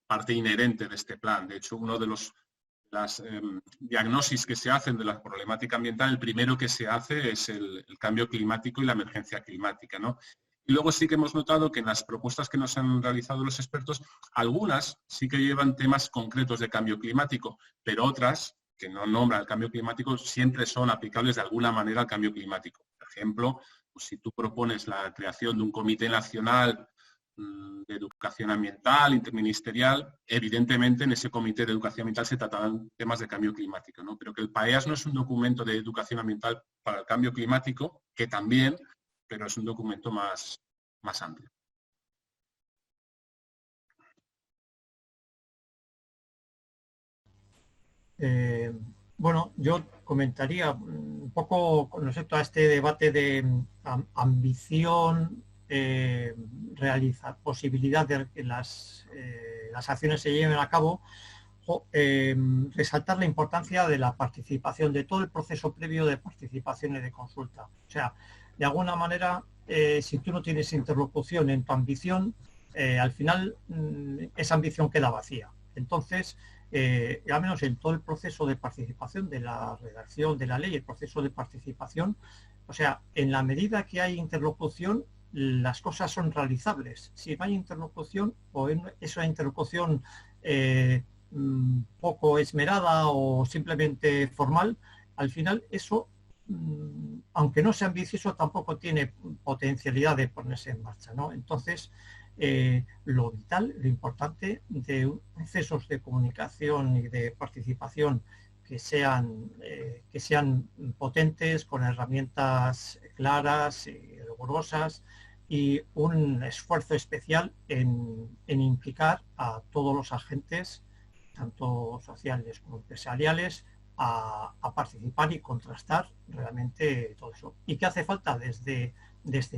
parte inherente de este plan. De hecho, uno de las diagnosis que se hacen de la problemática ambiental, el primero que se hace es el cambio climático y la emergencia climática, ¿no? Y luego sí que hemos notado que en las propuestas que nos han realizado los expertos, algunas sí que llevan temas concretos de cambio climático, pero otras que no nombran el cambio climático siempre son aplicables de alguna manera al cambio climático. Por ejemplo, pues si tú propones la creación de un comité nacional de educación ambiental, interministerial, evidentemente en ese comité de educación ambiental se tratarán temas de cambio climático, ¿no? Pero que el PAEAS no es un documento de educación ambiental para el cambio climático, que también, pero es un documento más amplio. Bueno, yo comentaría un poco con respecto a este debate de ambición, posibilidad de que las acciones se lleven a cabo, resaltar la importancia de la participación, de todo el proceso previo de participación y de consulta. O sea, de alguna manera, si tú no tienes interlocución en tu ambición, al final esa ambición queda vacía. Entonces, al menos en todo el proceso de participación de la redacción de la ley, el proceso de participación, o sea, en la medida que hay interlocución, las cosas son realizables. Si no hay interlocución o esa interlocución poco esmerada o simplemente formal, al final eso, aunque no sea ambicioso, tampoco tiene potencialidad de ponerse en marcha, ¿no? Entonces, lo vital, lo importante de procesos de comunicación y de participación que sean potentes, con herramientas claras y rigurosas, y un esfuerzo especial en implicar a todos los agentes, tanto sociales como empresariales, a participar y contrastar realmente todo eso. ¿Y qué hace falta? Desde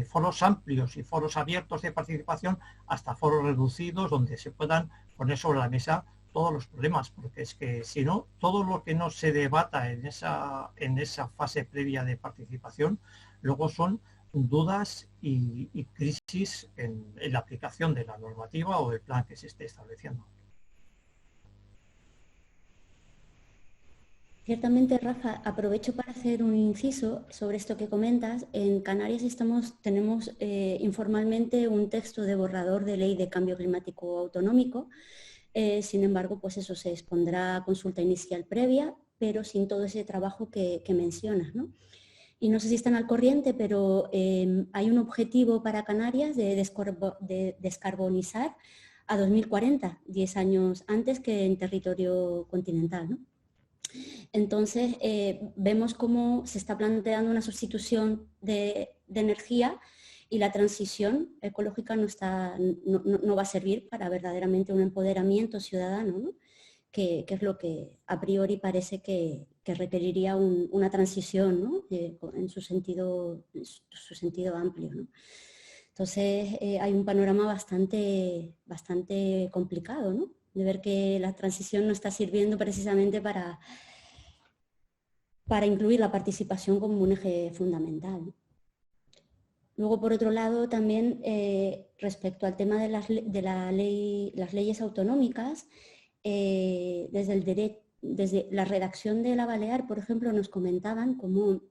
foros amplios y foros abiertos de participación hasta foros reducidos donde se puedan poner sobre la mesa todos los problemas, porque es que si no, todo lo que no se debata en esa fase previa de participación, luego son dudas y crisis en la aplicación de la normativa o del plan que se esté estableciendo. Ciertamente, Rafa, aprovecho para hacer un inciso sobre esto que comentas. En Canarias tenemos informalmente un texto de borrador de ley de cambio climático autonómico. Sin embargo, pues eso se expondrá a consulta inicial previa, pero sin todo ese trabajo que mencionas, ¿no? Y no sé si están al corriente, pero hay un objetivo para Canarias de descarbonizar a 2040, 10 años antes que en territorio continental, ¿no? Entonces, vemos cómo se está planteando una sustitución de energía y la transición ecológica no va a servir para verdaderamente un empoderamiento ciudadano, ¿no? Que es lo que a priori parece que requeriría una transición, ¿no? En su sentido amplio, ¿no? Entonces, hay un panorama bastante complicado, ¿no? De ver que la transición no está sirviendo precisamente para incluir la participación como un eje fundamental, ¿no? Luego, por otro lado, también respecto al tema de las leyes autonómicas, desde desde la redacción de la Balear, por ejemplo, nos comentaban cómo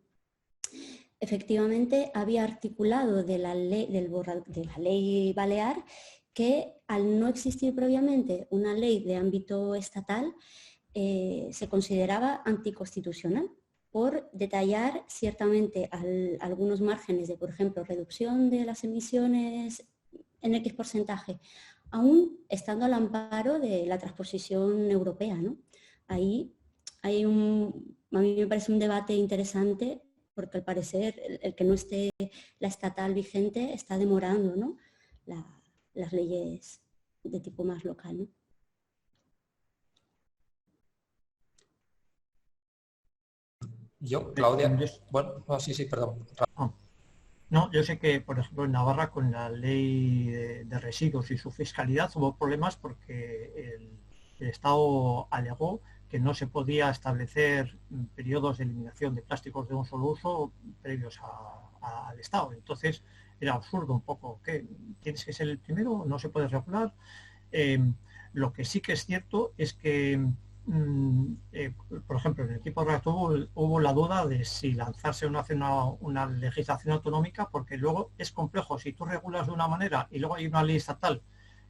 efectivamente había articulado de la ley balear que al no existir previamente una ley de ámbito estatal, se consideraba anticonstitucional por detallar ciertamente algunos márgenes de, por ejemplo, reducción de las emisiones en X porcentaje, aún estando al amparo de la transposición europea, ¿no? Ahí hay a mí me parece un debate interesante, porque al parecer el que no esté la estatal vigente está demorando, ¿no?, las leyes de tipo más local, ¿no? Yo, Claudia, bueno, no, sí, perdón. No, yo sé que, por ejemplo, en Navarra, con la ley de residuos y su fiscalidad, hubo problemas porque el Estado alegó que no se podía establecer periodos de eliminación de plásticos de un solo uso previos al Estado. Entonces, era absurdo un poco, que tienes que ser el primero, no se puede regular. Lo que sí que es cierto es que, por ejemplo, en el equipo reactor hubo la duda de si lanzarse o no hacer una legislación autonómica, porque luego es complejo. Si tú regulas de una manera y luego hay una ley estatal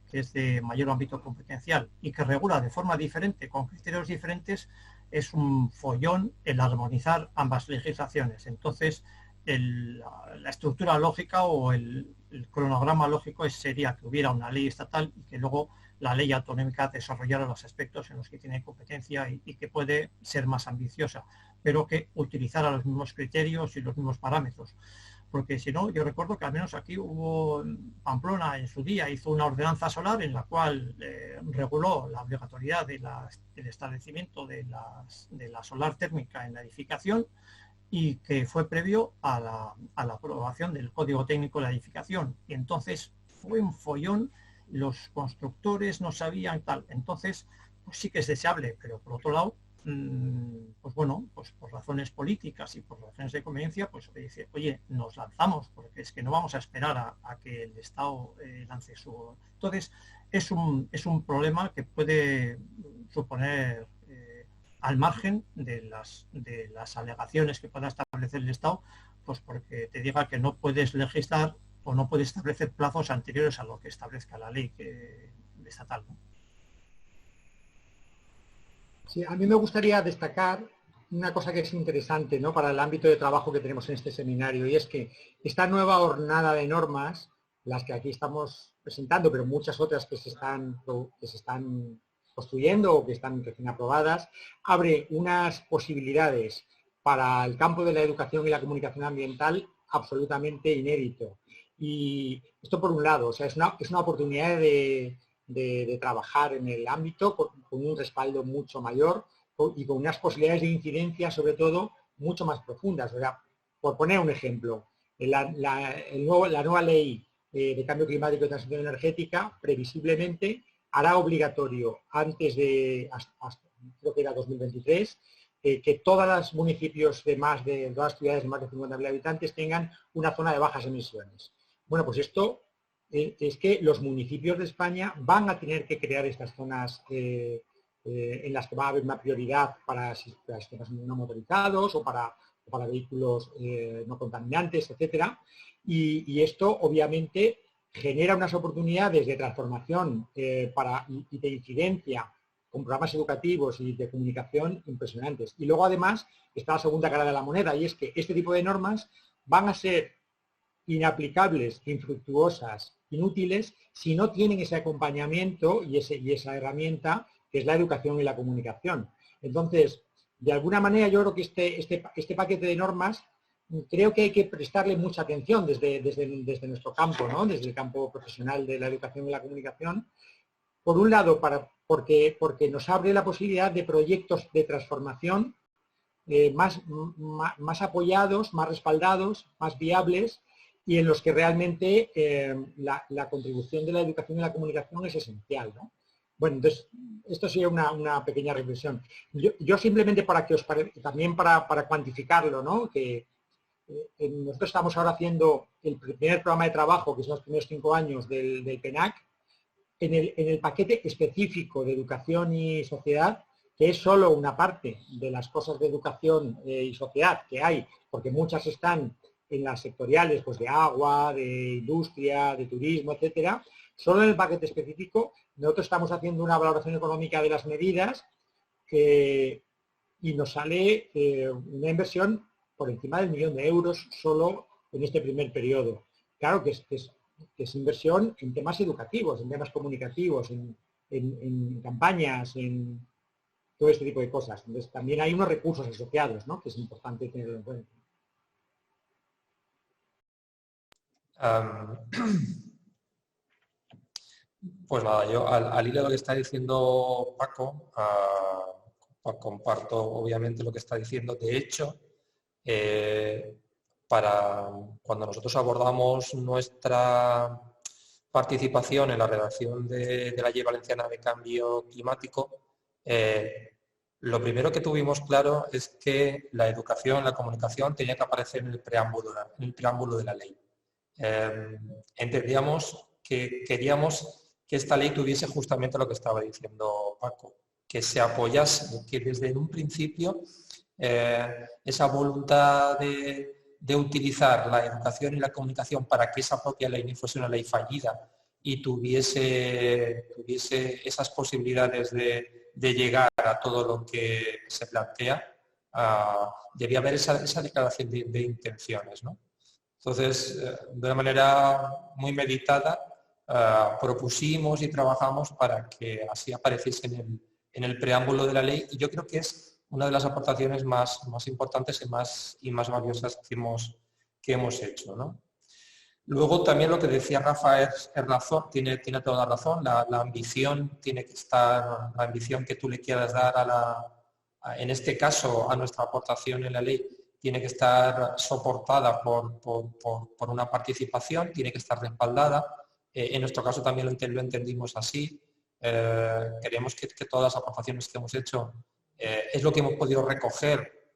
que es de mayor ámbito competencial y que regula de forma diferente, con criterios diferentes, es un follón el armonizar ambas legislaciones. Entonces, la estructura lógica o el cronograma lógico sería que hubiera una ley estatal y que luego la ley autonómica desarrollara los aspectos en los que tiene competencia y que puede ser más ambiciosa, pero que utilizara los mismos criterios y los mismos parámetros. Porque si no, yo recuerdo que al menos aquí hubo, Pamplona en su día hizo una ordenanza solar en la cual reguló la obligatoriedad del establecimiento de la solar térmica en la edificación, y que fue previo a la aprobación del Código Técnico de la Edificación. Y entonces fue un follón, los constructores no sabían tal. Entonces, pues sí que es deseable, pero por otro lado, pues bueno, pues por razones políticas y por razones de conveniencia, pues dice, oye, nos lanzamos, porque es que no vamos a esperar a que el Estado lance su... Entonces, es un problema que puede suponer, al margen de las alegaciones que pueda establecer el Estado, pues porque te diga que no puedes legislar o no puedes establecer plazos anteriores a lo que establezca la ley estatal, ¿no? Sí, a mí me gustaría destacar una cosa que es interesante, ¿no?, para el ámbito de trabajo que tenemos en este seminario, y es que esta nueva hornada de normas, las que aquí estamos presentando, pero muchas otras que se están construyendo o que están recién aprobadas, abre unas posibilidades para el campo de la educación y la comunicación ambiental absolutamente inédito. Y esto por un lado, o sea, es una oportunidad de trabajar en el ámbito con un respaldo mucho mayor y con unas posibilidades de incidencia, sobre todo, mucho más profundas. O sea, por poner un ejemplo, la nueva ley de cambio climático y transición energética previsiblemente hará obligatorio antes de, creo que era 2023, que todos los municipios todas las ciudades de más de 50.000 habitantes tengan una zona de bajas emisiones. Bueno, pues esto es que los municipios de España van a tener que crear estas zonas en las que va a haber una prioridad para sistemas no motorizados o para vehículos no contaminantes, etcétera. Y esto obviamente genera unas oportunidades de transformación y de incidencia con programas educativos y de comunicación impresionantes. Y luego además está la segunda cara de la moneda, y es que este tipo de normas van a ser inaplicables, infructuosas, inútiles, si no tienen ese acompañamiento y esa herramienta que es la educación y la comunicación. Entonces, de alguna manera yo creo que este paquete de normas creo que hay que prestarle mucha atención desde nuestro campo, ¿no?, desde el campo profesional de la educación y la comunicación. Por un lado, porque nos abre la posibilidad de proyectos de transformación más apoyados, más respaldados, más viables, y en los que realmente la contribución de la educación y la comunicación es esencial, ¿no? Bueno, entonces, esto sería una pequeña reflexión. Yo simplemente también para cuantificarlo, ¿no?, que nosotros estamos ahora haciendo el primer programa de trabajo, que son los primeros 5 años del PENAC. En el paquete específico de educación y sociedad que es solo una parte de las cosas de educación y sociedad que hay, porque muchas están en las sectoriales, pues de agua, de industria, de turismo, etcétera. Solo en el paquete específico nosotros estamos haciendo una valoración económica de las medidas y nos sale una inversión por encima del 1.000.000 de euros solo en este primer periodo. Claro que es inversión en temas educativos, en temas comunicativos, en campañas, en todo este tipo de cosas. Entonces, también hay unos recursos asociados, ¿no?, que es importante tenerlo en cuenta. Pues nada, yo al hilo de lo que está diciendo Paco, comparto obviamente lo que está diciendo. De hecho, para cuando nosotros abordamos nuestra participación en la redacción de la Ley Valenciana de Cambio Climático, lo primero que tuvimos claro es que la educación, la comunicación tenía que aparecer en el preámbulo de la ley. Entendíamos que queríamos que esta ley tuviese justamente lo que estaba diciendo Paco, que se apoyase, que desde un principio esa voluntad de utilizar la educación y la comunicación para que esa propia ley no fuese una ley fallida y tuviese esas posibilidades de llegar a todo lo que se plantea, debía haber esa declaración de intenciones, ¿no? Entonces, de una manera muy meditada, propusimos y trabajamos para que así apareciese en el preámbulo de la ley, y yo creo que es una de las aportaciones más importantes y más valiosas que hemos hecho, ¿no? Luego también lo que decía Rafa es razón, tiene toda la razón, la ambición tiene que estar, la ambición que tú le quieras dar en este caso a nuestra aportación en la ley, tiene que estar soportada por una participación, tiene que estar respaldada. En nuestro caso también lo entendimos así. Creemos que todas las aportaciones que hemos hecho es lo que hemos podido recoger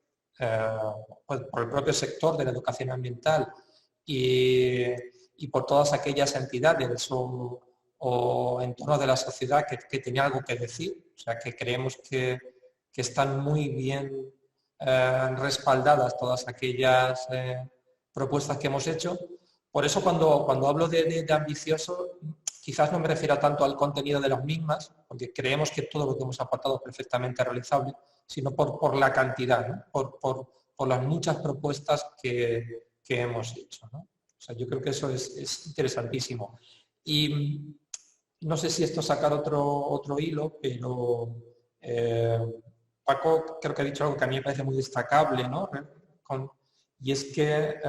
por el propio sector de la educación ambiental y por todas aquellas entidades o entornos de la sociedad que tenían algo que decir. O sea, que creemos que están muy bien respaldadas todas aquellas propuestas que hemos hecho. Por eso cuando hablo de ambicioso, quizás no me refiero tanto al contenido de las mismas, porque creemos que todo lo que hemos aportado es perfectamente realizable, sino por la cantidad, ¿no? por las muchas propuestas que hemos hecho, ¿no? O sea, yo creo que eso es interesantísimo. Y no sé si esto sacar otro hilo, pero Paco creo que ha dicho algo que a mí me parece muy destacable, ¿no? Y es que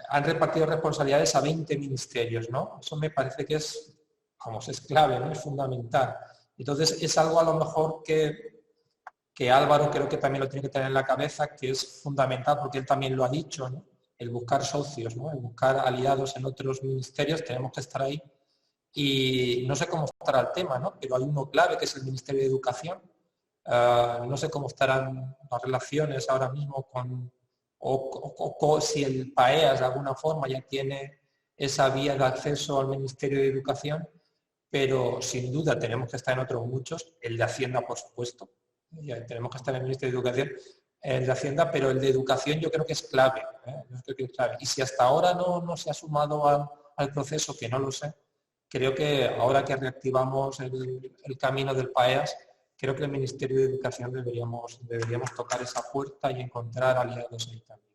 han repartido responsabilidades a 20 ministerios, ¿no? Eso me parece que es clave, ¿no? Es fundamental. Entonces es algo a lo mejor que Álvaro creo que también lo tiene que tener en la cabeza, que es fundamental porque él también lo ha dicho, ¿no? El buscar socios, ¿no? El buscar aliados en otros ministerios, tenemos que estar ahí. Y no sé cómo estará el tema, ¿no? Pero hay uno clave que es el Ministerio de Educación. No sé cómo estarán las relaciones ahora mismo o si el PAEAS de alguna forma ya tiene esa vía de acceso al Ministerio de Educación, pero sin duda tenemos que estar en otros muchos, el de Hacienda por supuesto, ya tenemos que estar en el Ministerio de Educación, el de Hacienda, pero el de Educación yo creo que es clave, yo creo que es clave. Y si hasta ahora no se ha sumado al proceso, que no lo sé, creo que ahora que reactivamos el camino del PAEAS, creo que el Ministerio de Educación deberíamos tocar esa puerta y encontrar aliados ahí también.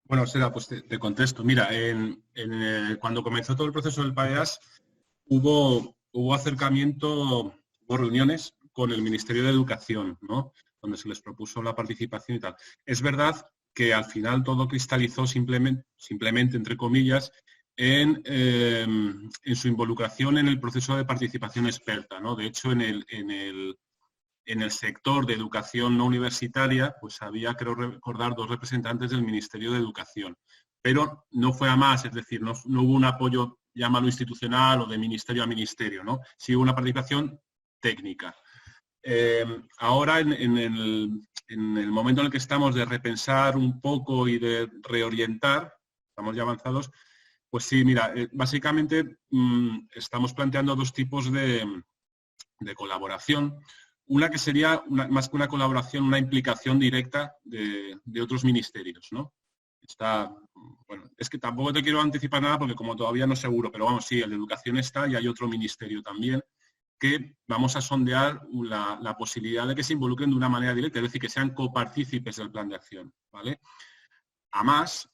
Bueno, Sera, pues te contesto. Mira, cuando comenzó todo el proceso del PAEAS, hubo acercamiento, hubo reuniones con el Ministerio de Educación, ¿no? Donde se les propuso la participación y tal. Es verdad que al final todo cristalizó simplemente entre comillas, en su involucración en el proceso de participación experta, ¿no? De hecho, en el sector de educación no universitaria, pues había, creo recordar, 2 representantes del Ministerio de Educación. Pero no fue a más, es decir, no hubo un apoyo, llámalo institucional o de ministerio a ministerio, ¿no? Sí hubo una participación técnica. Ahora, en el momento en el que estamos de repensar un poco y de reorientar, estamos ya avanzados, Pues sí, mira, básicamente estamos planteando dos tipos de colaboración. Una que sería, más que una colaboración, una implicación directa de otros ministerios, ¿no? Bueno, es que tampoco te quiero anticipar nada porque como todavía no es seguro, pero vamos, sí, el de Educación está y hay otro ministerio también que vamos a sondear la posibilidad de que se involucren de una manera directa, es decir, que sean copartícipes del plan de acción, ¿vale? Además,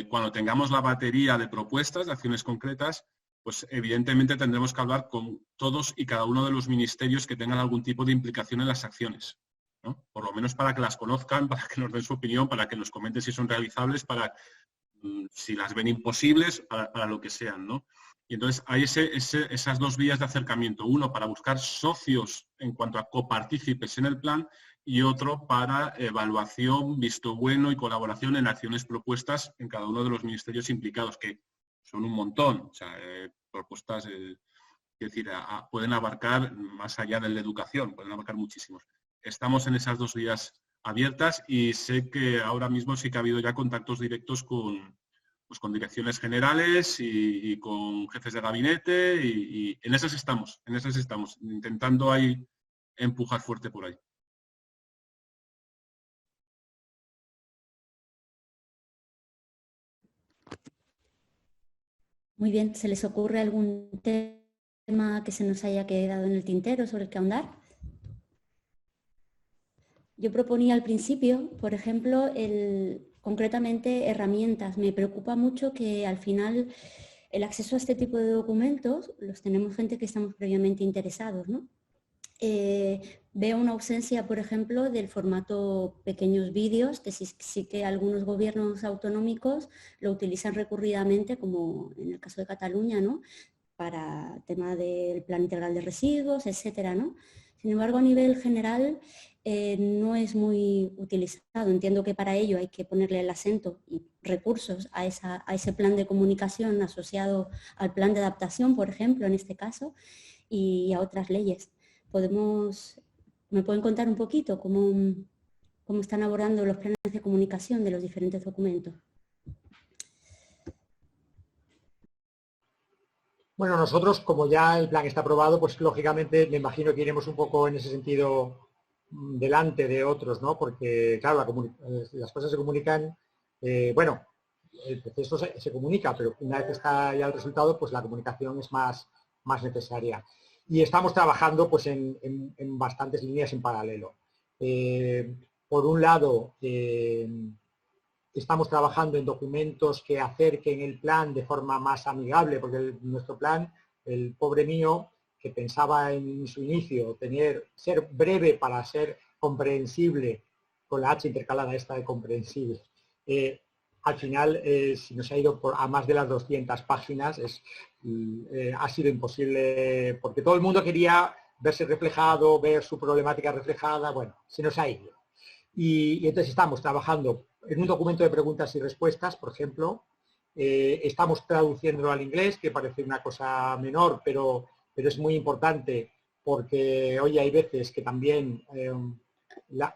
cuando tengamos la batería de propuestas, de acciones concretas, pues evidentemente tendremos que hablar con todos y cada uno de los ministerios que tengan algún tipo de implicación en las acciones, ¿no? Por lo menos para que las conozcan, para que nos den su opinión, para que nos comenten si son realizables, para si las ven imposibles, para lo que sean, ¿no? Y entonces hay esas dos vías de acercamiento. Uno para buscar socios en cuanto a copartícipes en el plan y otro para evaluación, visto bueno y colaboración en acciones propuestas en cada uno de los ministerios implicados, que son un montón. O sea, propuestas, es decir, pueden abarcar más allá de la educación, pueden abarcar muchísimos. Estamos en esas dos vías abiertas y sé que ahora mismo sí que ha habido ya contactos directos con direcciones generales y con jefes de gabinete y en esas estamos, intentando ahí empujar fuerte por ahí. Muy bien, ¿se les ocurre algún tema que se nos haya quedado en el tintero sobre el que ahondar? Yo proponía al principio, por ejemplo, concretamente herramientas. Me preocupa mucho que al final el acceso a este tipo de documentos los tenemos gente que estamos previamente interesados, ¿no? Veo una ausencia, por ejemplo, del formato pequeños vídeos, que sí que algunos gobiernos autonómicos lo utilizan recurridamente, como en el caso de Cataluña, ¿no? Para tema del plan integral de residuos, etcétera, ¿no? Sin embargo, a nivel general no es muy utilizado. Entiendo que para ello hay que ponerle el acento y recursos a ese plan de comunicación asociado al plan de adaptación, por ejemplo, en este caso, y a otras leyes. ¿Me pueden contar un poquito cómo están abordando los planes de comunicación de los diferentes documentos? Bueno, nosotros, como ya el plan está aprobado, pues lógicamente me imagino que iremos un poco en ese sentido delante de otros, ¿no? Porque, claro, las cosas se comunican, bueno, el proceso se comunica, pero una vez que está ya el resultado, pues la comunicación es más necesaria. Y estamos trabajando pues en bastantes líneas en paralelo. Por un lado, estamos trabajando en documentos que acerquen el plan de forma más amigable, porque nuestro plan, el pobre mío, que pensaba en su inicio ser breve para ser comprensible, con la H intercalada esta de comprensible, al final, si nos ha ido a más de las 200 páginas, ha sido imposible, porque todo el mundo quería verse reflejado, ver su problemática reflejada, bueno, se nos ha ido. Y entonces estamos trabajando en un documento de preguntas y respuestas, por ejemplo, estamos traduciéndolo al inglés, que parece una cosa menor, pero es muy importante porque, oye, hay veces que también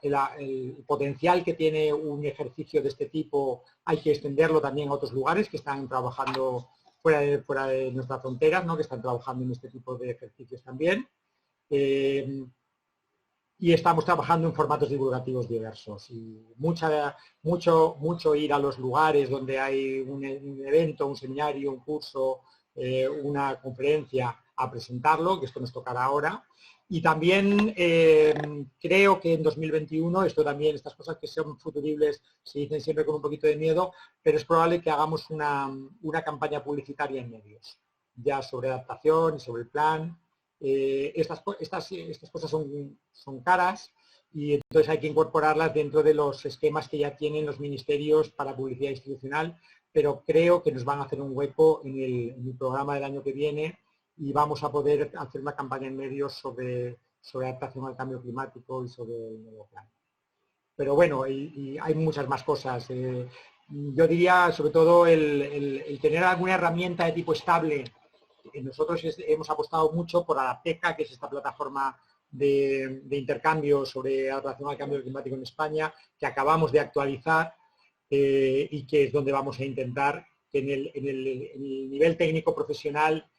el potencial que tiene un ejercicio de este tipo hay que extenderlo también a otros lugares que están trabajando fuera de nuestras fronteras, ¿no? Que están trabajando en este tipo de ejercicios también. Y estamos trabajando en formatos divulgativos diversos. Y mucho ir a los lugares donde hay un evento, un seminario, un curso, una conferencia, a presentarlo, que esto nos tocará ahora. Y también creo que en 2021, estas cosas que son futuribles se dicen siempre con un poquito de miedo, pero es probable que hagamos una campaña publicitaria en medios, ya sobre adaptación y sobre el plan. Estas cosas son caras y entonces hay que incorporarlas dentro de los esquemas que ya tienen los ministerios para publicidad institucional, pero creo que nos van a hacer un hueco en el programa del año que viene y vamos a poder hacer una campaña en medios sobre adaptación al cambio climático y sobre el nuevo plan. Pero bueno, y hay muchas más cosas. Yo diría sobre todo el tener alguna herramienta de tipo estable. Nosotros hemos apostado mucho por Adapteca, que es esta plataforma de intercambio sobre adaptación al cambio climático en España, que acabamos de actualizar y que es donde vamos a intentar que en el nivel técnico profesional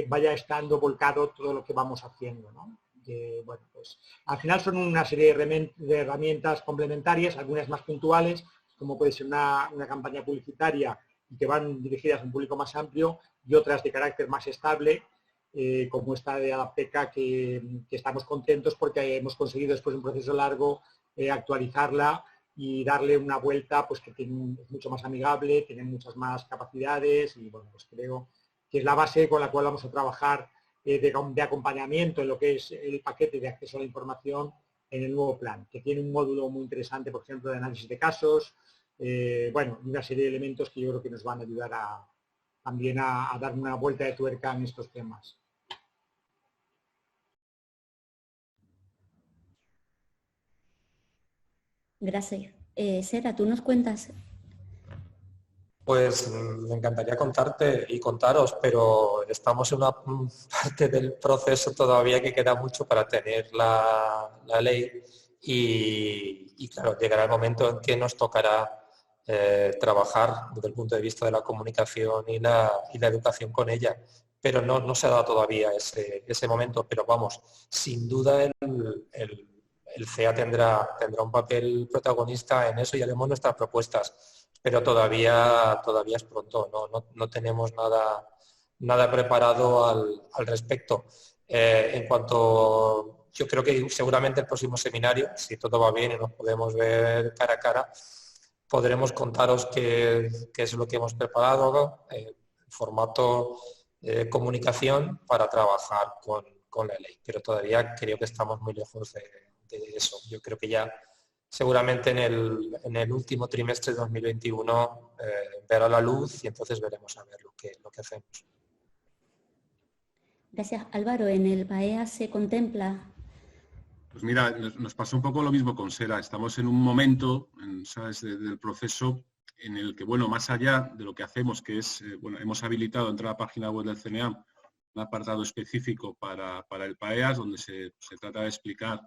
vaya estando volcado todo lo que vamos haciendo, ¿no? Bueno, pues, al final son una serie de herramientas complementarias, algunas más puntuales, como puede ser una campaña publicitaria y que van dirigidas a un público más amplio, y otras de carácter más estable, como esta de Adapteca, que estamos contentos porque hemos conseguido después de un proceso largo actualizarla y darle una vuelta pues que es mucho más amigable, tiene muchas más capacidades y bueno, pues creo que es la base con la cual vamos a trabajar de acompañamiento en lo que es el paquete de acceso a la información en el nuevo plan, que tiene un módulo muy interesante, por ejemplo, de análisis de casos, bueno, una serie de elementos que yo creo que nos van a ayudar también a dar una vuelta de tuerca en estos temas. Gracias. Sera, ¿tú nos cuentas? Pues me encantaría contarte y contaros, pero estamos en una parte del proceso todavía que queda mucho para tener la ley y claro, llegará el momento en que nos tocará trabajar desde el punto de vista de la comunicación y la educación con ella, pero no se ha dado todavía ese momento, pero vamos, sin duda el CEA tendrá un papel protagonista en eso y haremos nuestras propuestas. Pero todavía es pronto, no tenemos nada preparado al respecto. En cuanto, yo creo que seguramente el próximo seminario, si todo va bien y nos podemos ver cara a cara, podremos contaros qué es lo que hemos preparado, formato comunicación para trabajar con la ley. Pero todavía creo que estamos muy lejos de eso. Yo creo que ya seguramente en el último trimestre de 2021 verá la luz y entonces veremos a ver lo que hacemos. Gracias. Álvaro, ¿en el PAEA se contempla? Pues mira, nos pasó un poco lo mismo con Sera. Estamos en un momento, ¿sabes?, del proceso en el que, bueno, más allá de lo que hacemos, que es, bueno, hemos habilitado dentro de la página web del CNA un apartado específico para el PAEAS, donde se trata de explicar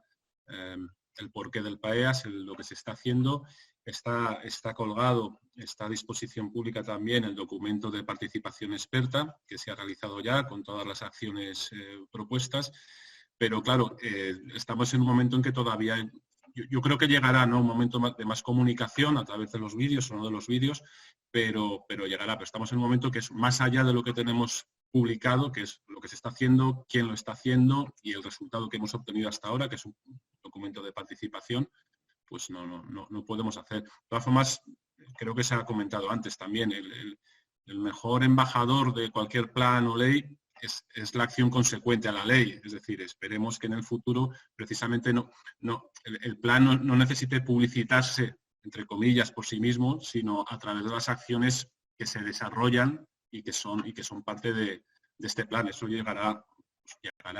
el porqué del PAEAS, lo que se está haciendo. Está colgado, está a disposición pública también el documento de participación experta que se ha realizado ya con todas las acciones propuestas, pero claro, estamos en un momento en que todavía, yo creo que llegará, ¿no?, un momento de más comunicación a través de los vídeos o no de los vídeos, pero llegará. Pero estamos en un momento que es más allá de lo que tenemos publicado, que es lo que se está haciendo, quién lo está haciendo y el resultado que hemos obtenido hasta ahora, que es un documento de participación, pues no podemos hacer. De todas formas, creo que se ha comentado antes también, el mejor embajador de cualquier plan o ley es la acción consecuente a la ley. Es decir, esperemos que en el futuro precisamente el plan no necesite publicitarse, entre comillas, por sí mismo, sino a través de las acciones que se desarrollan y que son parte de este plan. Eso llegará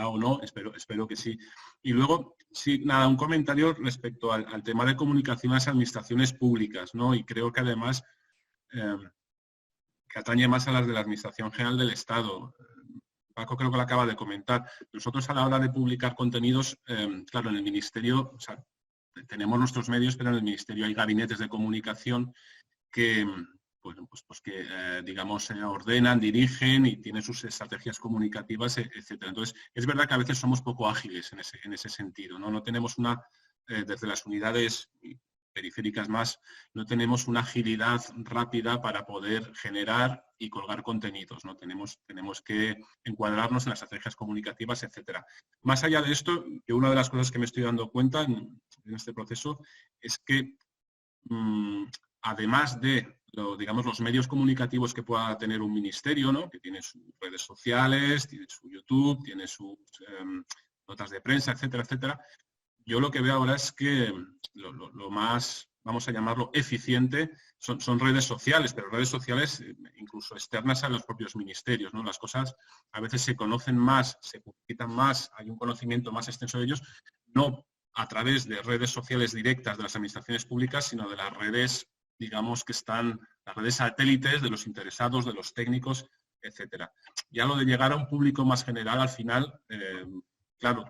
o no, espero que sí. Y luego, sí, nada, un comentario respecto al tema de comunicación a las administraciones públicas, ¿no? Y creo que además que atañe más a las de la Administración General del Estado. Paco creo que lo acaba de comentar. Nosotros a la hora de publicar contenidos, claro, en el Ministerio, o sea, tenemos nuestros medios, pero en el Ministerio hay gabinetes de comunicación que, bueno, pues que digamos, ordenan, dirigen y tienen sus estrategias comunicativas, etcétera. Entonces, es verdad que a veces somos poco ágiles en ese sentido, ¿no? No tenemos desde las unidades periféricas más, no tenemos una agilidad rápida para poder generar y colgar contenidos, ¿no? Tenemos que encuadrarnos en las estrategias comunicativas, etcétera. Más allá de esto, yo una de las cosas que me estoy dando cuenta en este proceso es que además de digamos, los medios comunicativos que pueda tener un ministerio, ¿no?, que tiene sus redes sociales, tiene su YouTube, tiene sus notas de prensa, etcétera, etcétera. Yo lo que veo ahora es que lo más, vamos a llamarlo, eficiente son redes sociales, pero redes sociales incluso externas a los propios ministerios, ¿no? Las cosas a veces se conocen más, se publicitan más, hay un conocimiento más extenso de ellos, no a través de redes sociales directas de las administraciones públicas, sino de las redes, digamos, que están, las redes satélites de los interesados, de los técnicos, etcétera. Ya lo de llegar a un público más general, al final, claro,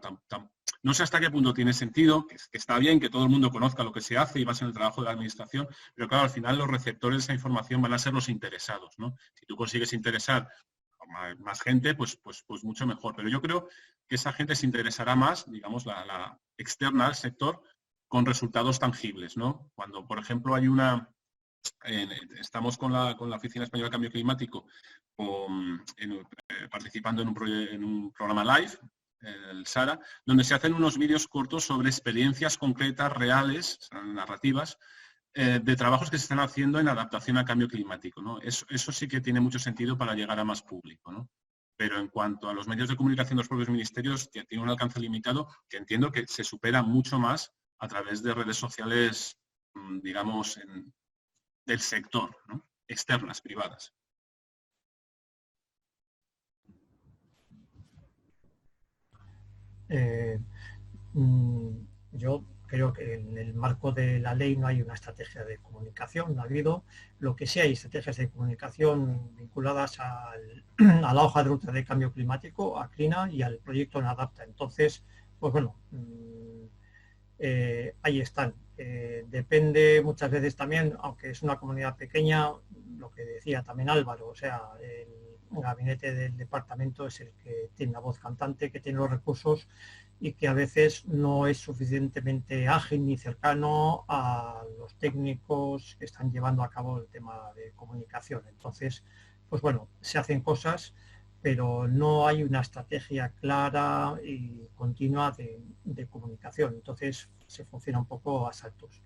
No sé hasta qué punto tiene sentido, que está bien que todo el mundo conozca lo que se hace y base en el trabajo de la administración, pero claro, al final los receptores de esa información van a ser los interesados, ¿no? Si tú consigues interesar a más gente, pues mucho mejor. Pero yo creo que esa gente se interesará más, digamos, la externa al sector, con resultados tangibles, ¿no? Cuando, por ejemplo, hay estamos con la Oficina Española de Cambio Climático participando en un programa live, el SARA, donde se hacen unos vídeos cortos sobre experiencias concretas, reales, narrativas, de trabajos que se están haciendo en adaptación al cambio climático, ¿no? Eso sí que tiene mucho sentido para llegar a más público, ¿no? Pero en cuanto a los medios de comunicación de los propios ministerios, que tienen un alcance limitado, que entiendo que se supera mucho más a través de redes sociales, digamos, del sector, ¿no? Externas, privadas. Yo creo que en el marco de la ley no hay una estrategia de comunicación, no ha habido. Lo que sí hay estrategias de comunicación vinculadas a la hoja de ruta de cambio climático, a CLINA y al proyecto NADAPTA. Entonces, pues bueno, ahí están. Depende muchas veces también, aunque es una comunidad pequeña, lo que decía también Álvaro, o sea, el gabinete del departamento es el que tiene la voz cantante, que tiene los recursos y que a veces no es suficientemente ágil ni cercano a los técnicos que están llevando a cabo el tema de comunicación. Entonces, pues bueno, se hacen cosas, pero no hay una estrategia clara y continua de comunicación. Entonces, se funciona un poco a saltos.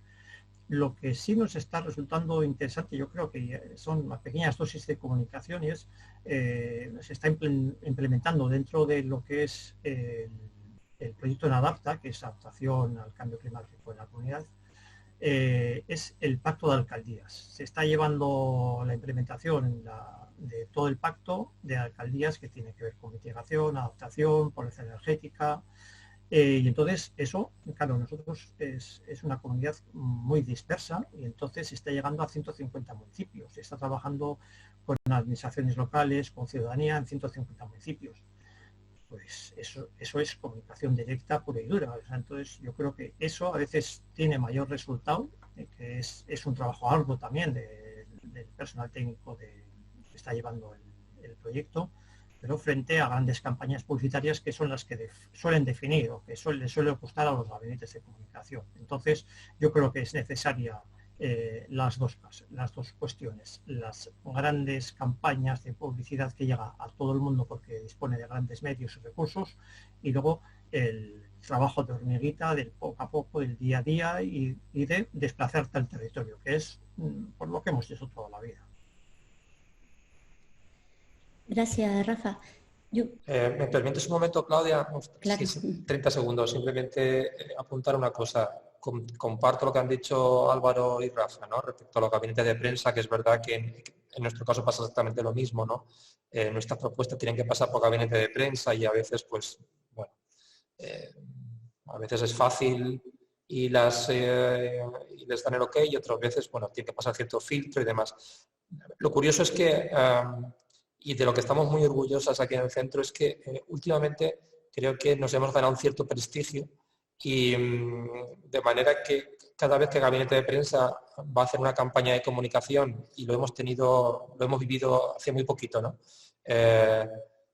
Lo que sí nos está resultando interesante, yo creo que son las pequeñas dosis de comunicación y se está implementando dentro de lo que es el proyecto NADAPTA, que es adaptación al cambio climático en la comunidad, es el pacto de alcaldías. Se está llevando la implementación de todo el pacto de alcaldías que tiene que ver con mitigación, adaptación, pobreza energética. Y entonces eso, claro, nosotros es una comunidad muy dispersa y entonces se está llegando a 150 municipios. Se está trabajando con administraciones locales, con ciudadanía en 150 municipios. Pues eso es comunicación directa pura y dura. O sea, entonces yo creo que eso a veces tiene mayor resultado, que es un trabajo arduo también del personal técnico que está llevando el proyecto, pero frente a grandes campañas publicitarias que son las que suelen definir o que les suele gustar a los gabinetes de comunicación. Entonces yo creo que es necesaria las dos cuestiones, las grandes campañas de publicidad que llega a todo el mundo porque dispone de grandes medios y recursos, y luego el trabajo de hormiguita, del poco a poco, del día a día y de desplazarte al territorio, que es por lo que hemos hecho toda la vida. Gracias, Rafa. ¿Me permites un momento, Claudia? Claro. Sí, 30 segundos. Simplemente apuntar una cosa. Comparto lo que han dicho Álvaro y Rafa, ¿no? Respecto a los gabinetes de prensa, que es verdad que en nuestro caso pasa exactamente lo mismo, ¿no? Nuestras propuestas tienen que pasar por gabinete de prensa y a veces, pues, bueno, a veces es fácil y les dan el ok y otras veces, bueno, tiene que pasar cierto filtro y demás. Lo curioso es que, y de lo que estamos muy orgullosas aquí en el centro, es que últimamente creo que nos hemos ganado un cierto prestigio y de manera que cada vez que el gabinete de prensa va a hacer una campaña de comunicación, y lo hemos vivido hace muy poquito, ¿no?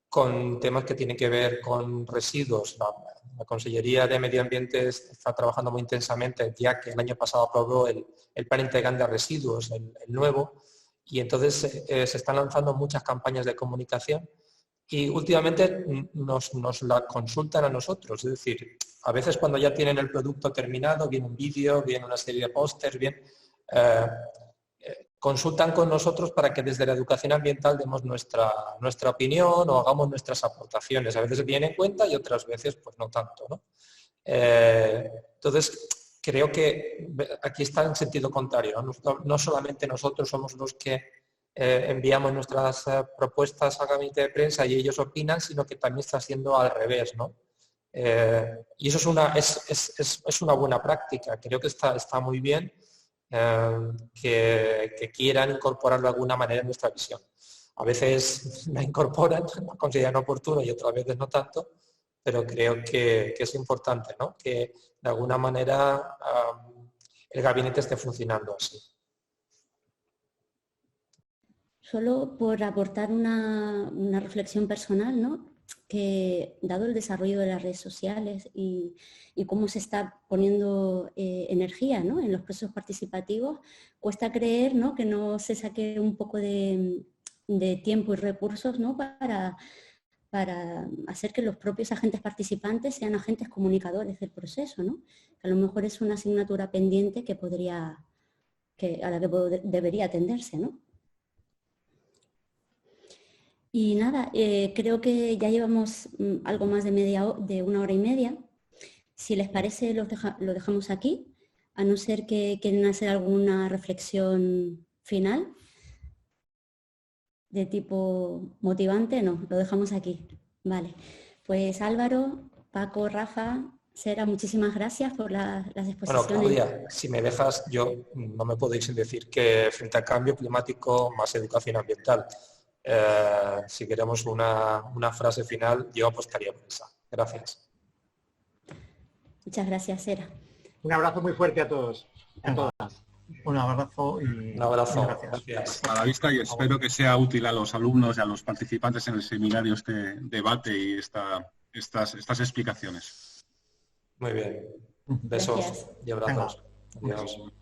Con temas que tienen que ver con residuos. La Consellería de Medio Ambiente está trabajando muy intensamente, ya que el año pasado aprobó el Plan Integral de Residuos, el nuevo, y entonces se están lanzando muchas campañas de comunicación y últimamente nos la consultan a nosotros. Es decir, a veces cuando ya tienen el producto terminado, viene un vídeo, viene una serie de pósters, consultan con nosotros para que desde la educación ambiental demos nuestra opinión o hagamos nuestras aportaciones. A veces viene en cuenta y otras veces pues no tanto, ¿no? Entonces, creo que aquí está en sentido contrario, ¿no? No solamente nosotros somos los que enviamos nuestras propuestas al gabinete de prensa y ellos opinan, sino que también está haciendo al revés, ¿no? Y eso es una buena práctica. Creo que está muy bien que quieran incorporarlo de alguna manera en nuestra visión. A veces la incorporan, la consideran oportuno y otras veces no tanto, pero creo que es importante, ¿no?, que de alguna manera el gabinete esté funcionando así. Solo por aportar una reflexión personal, ¿no?, que dado el desarrollo de las redes sociales y cómo se está poniendo energía, ¿no?, en los procesos participativos, cuesta creer, ¿no?, que no se saque un poco de tiempo y recursos, ¿no?, para hacer que los propios agentes participantes sean agentes comunicadores del proceso, ¿no? Que a lo mejor es una asignatura pendiente que a la que debería atenderse, ¿no? Y nada, creo que ya llevamos algo más de 1 hora y media. Si les parece, lo dejamos aquí, a no ser que quieren hacer alguna reflexión final de tipo motivante. No, lo dejamos aquí. Vale, pues Álvaro, Paco, Rafa, Sera, muchísimas gracias por las exposiciones. Bueno, Claudia, si me dejas, yo no me puedo ir sin decir que frente al cambio climático, más educación ambiental. Si queremos una frase final, yo apostaría por esa. Gracias. Muchas gracias, Sera. Un abrazo muy fuerte a todos, a todas. Un abrazo y un abrazo. Gracias. A la vista, y espero que sea útil a los alumnos y a los participantes en el seminario este debate y estas explicaciones. Muy bien. Besos Gracias. y abrazos. Venga. Adiós.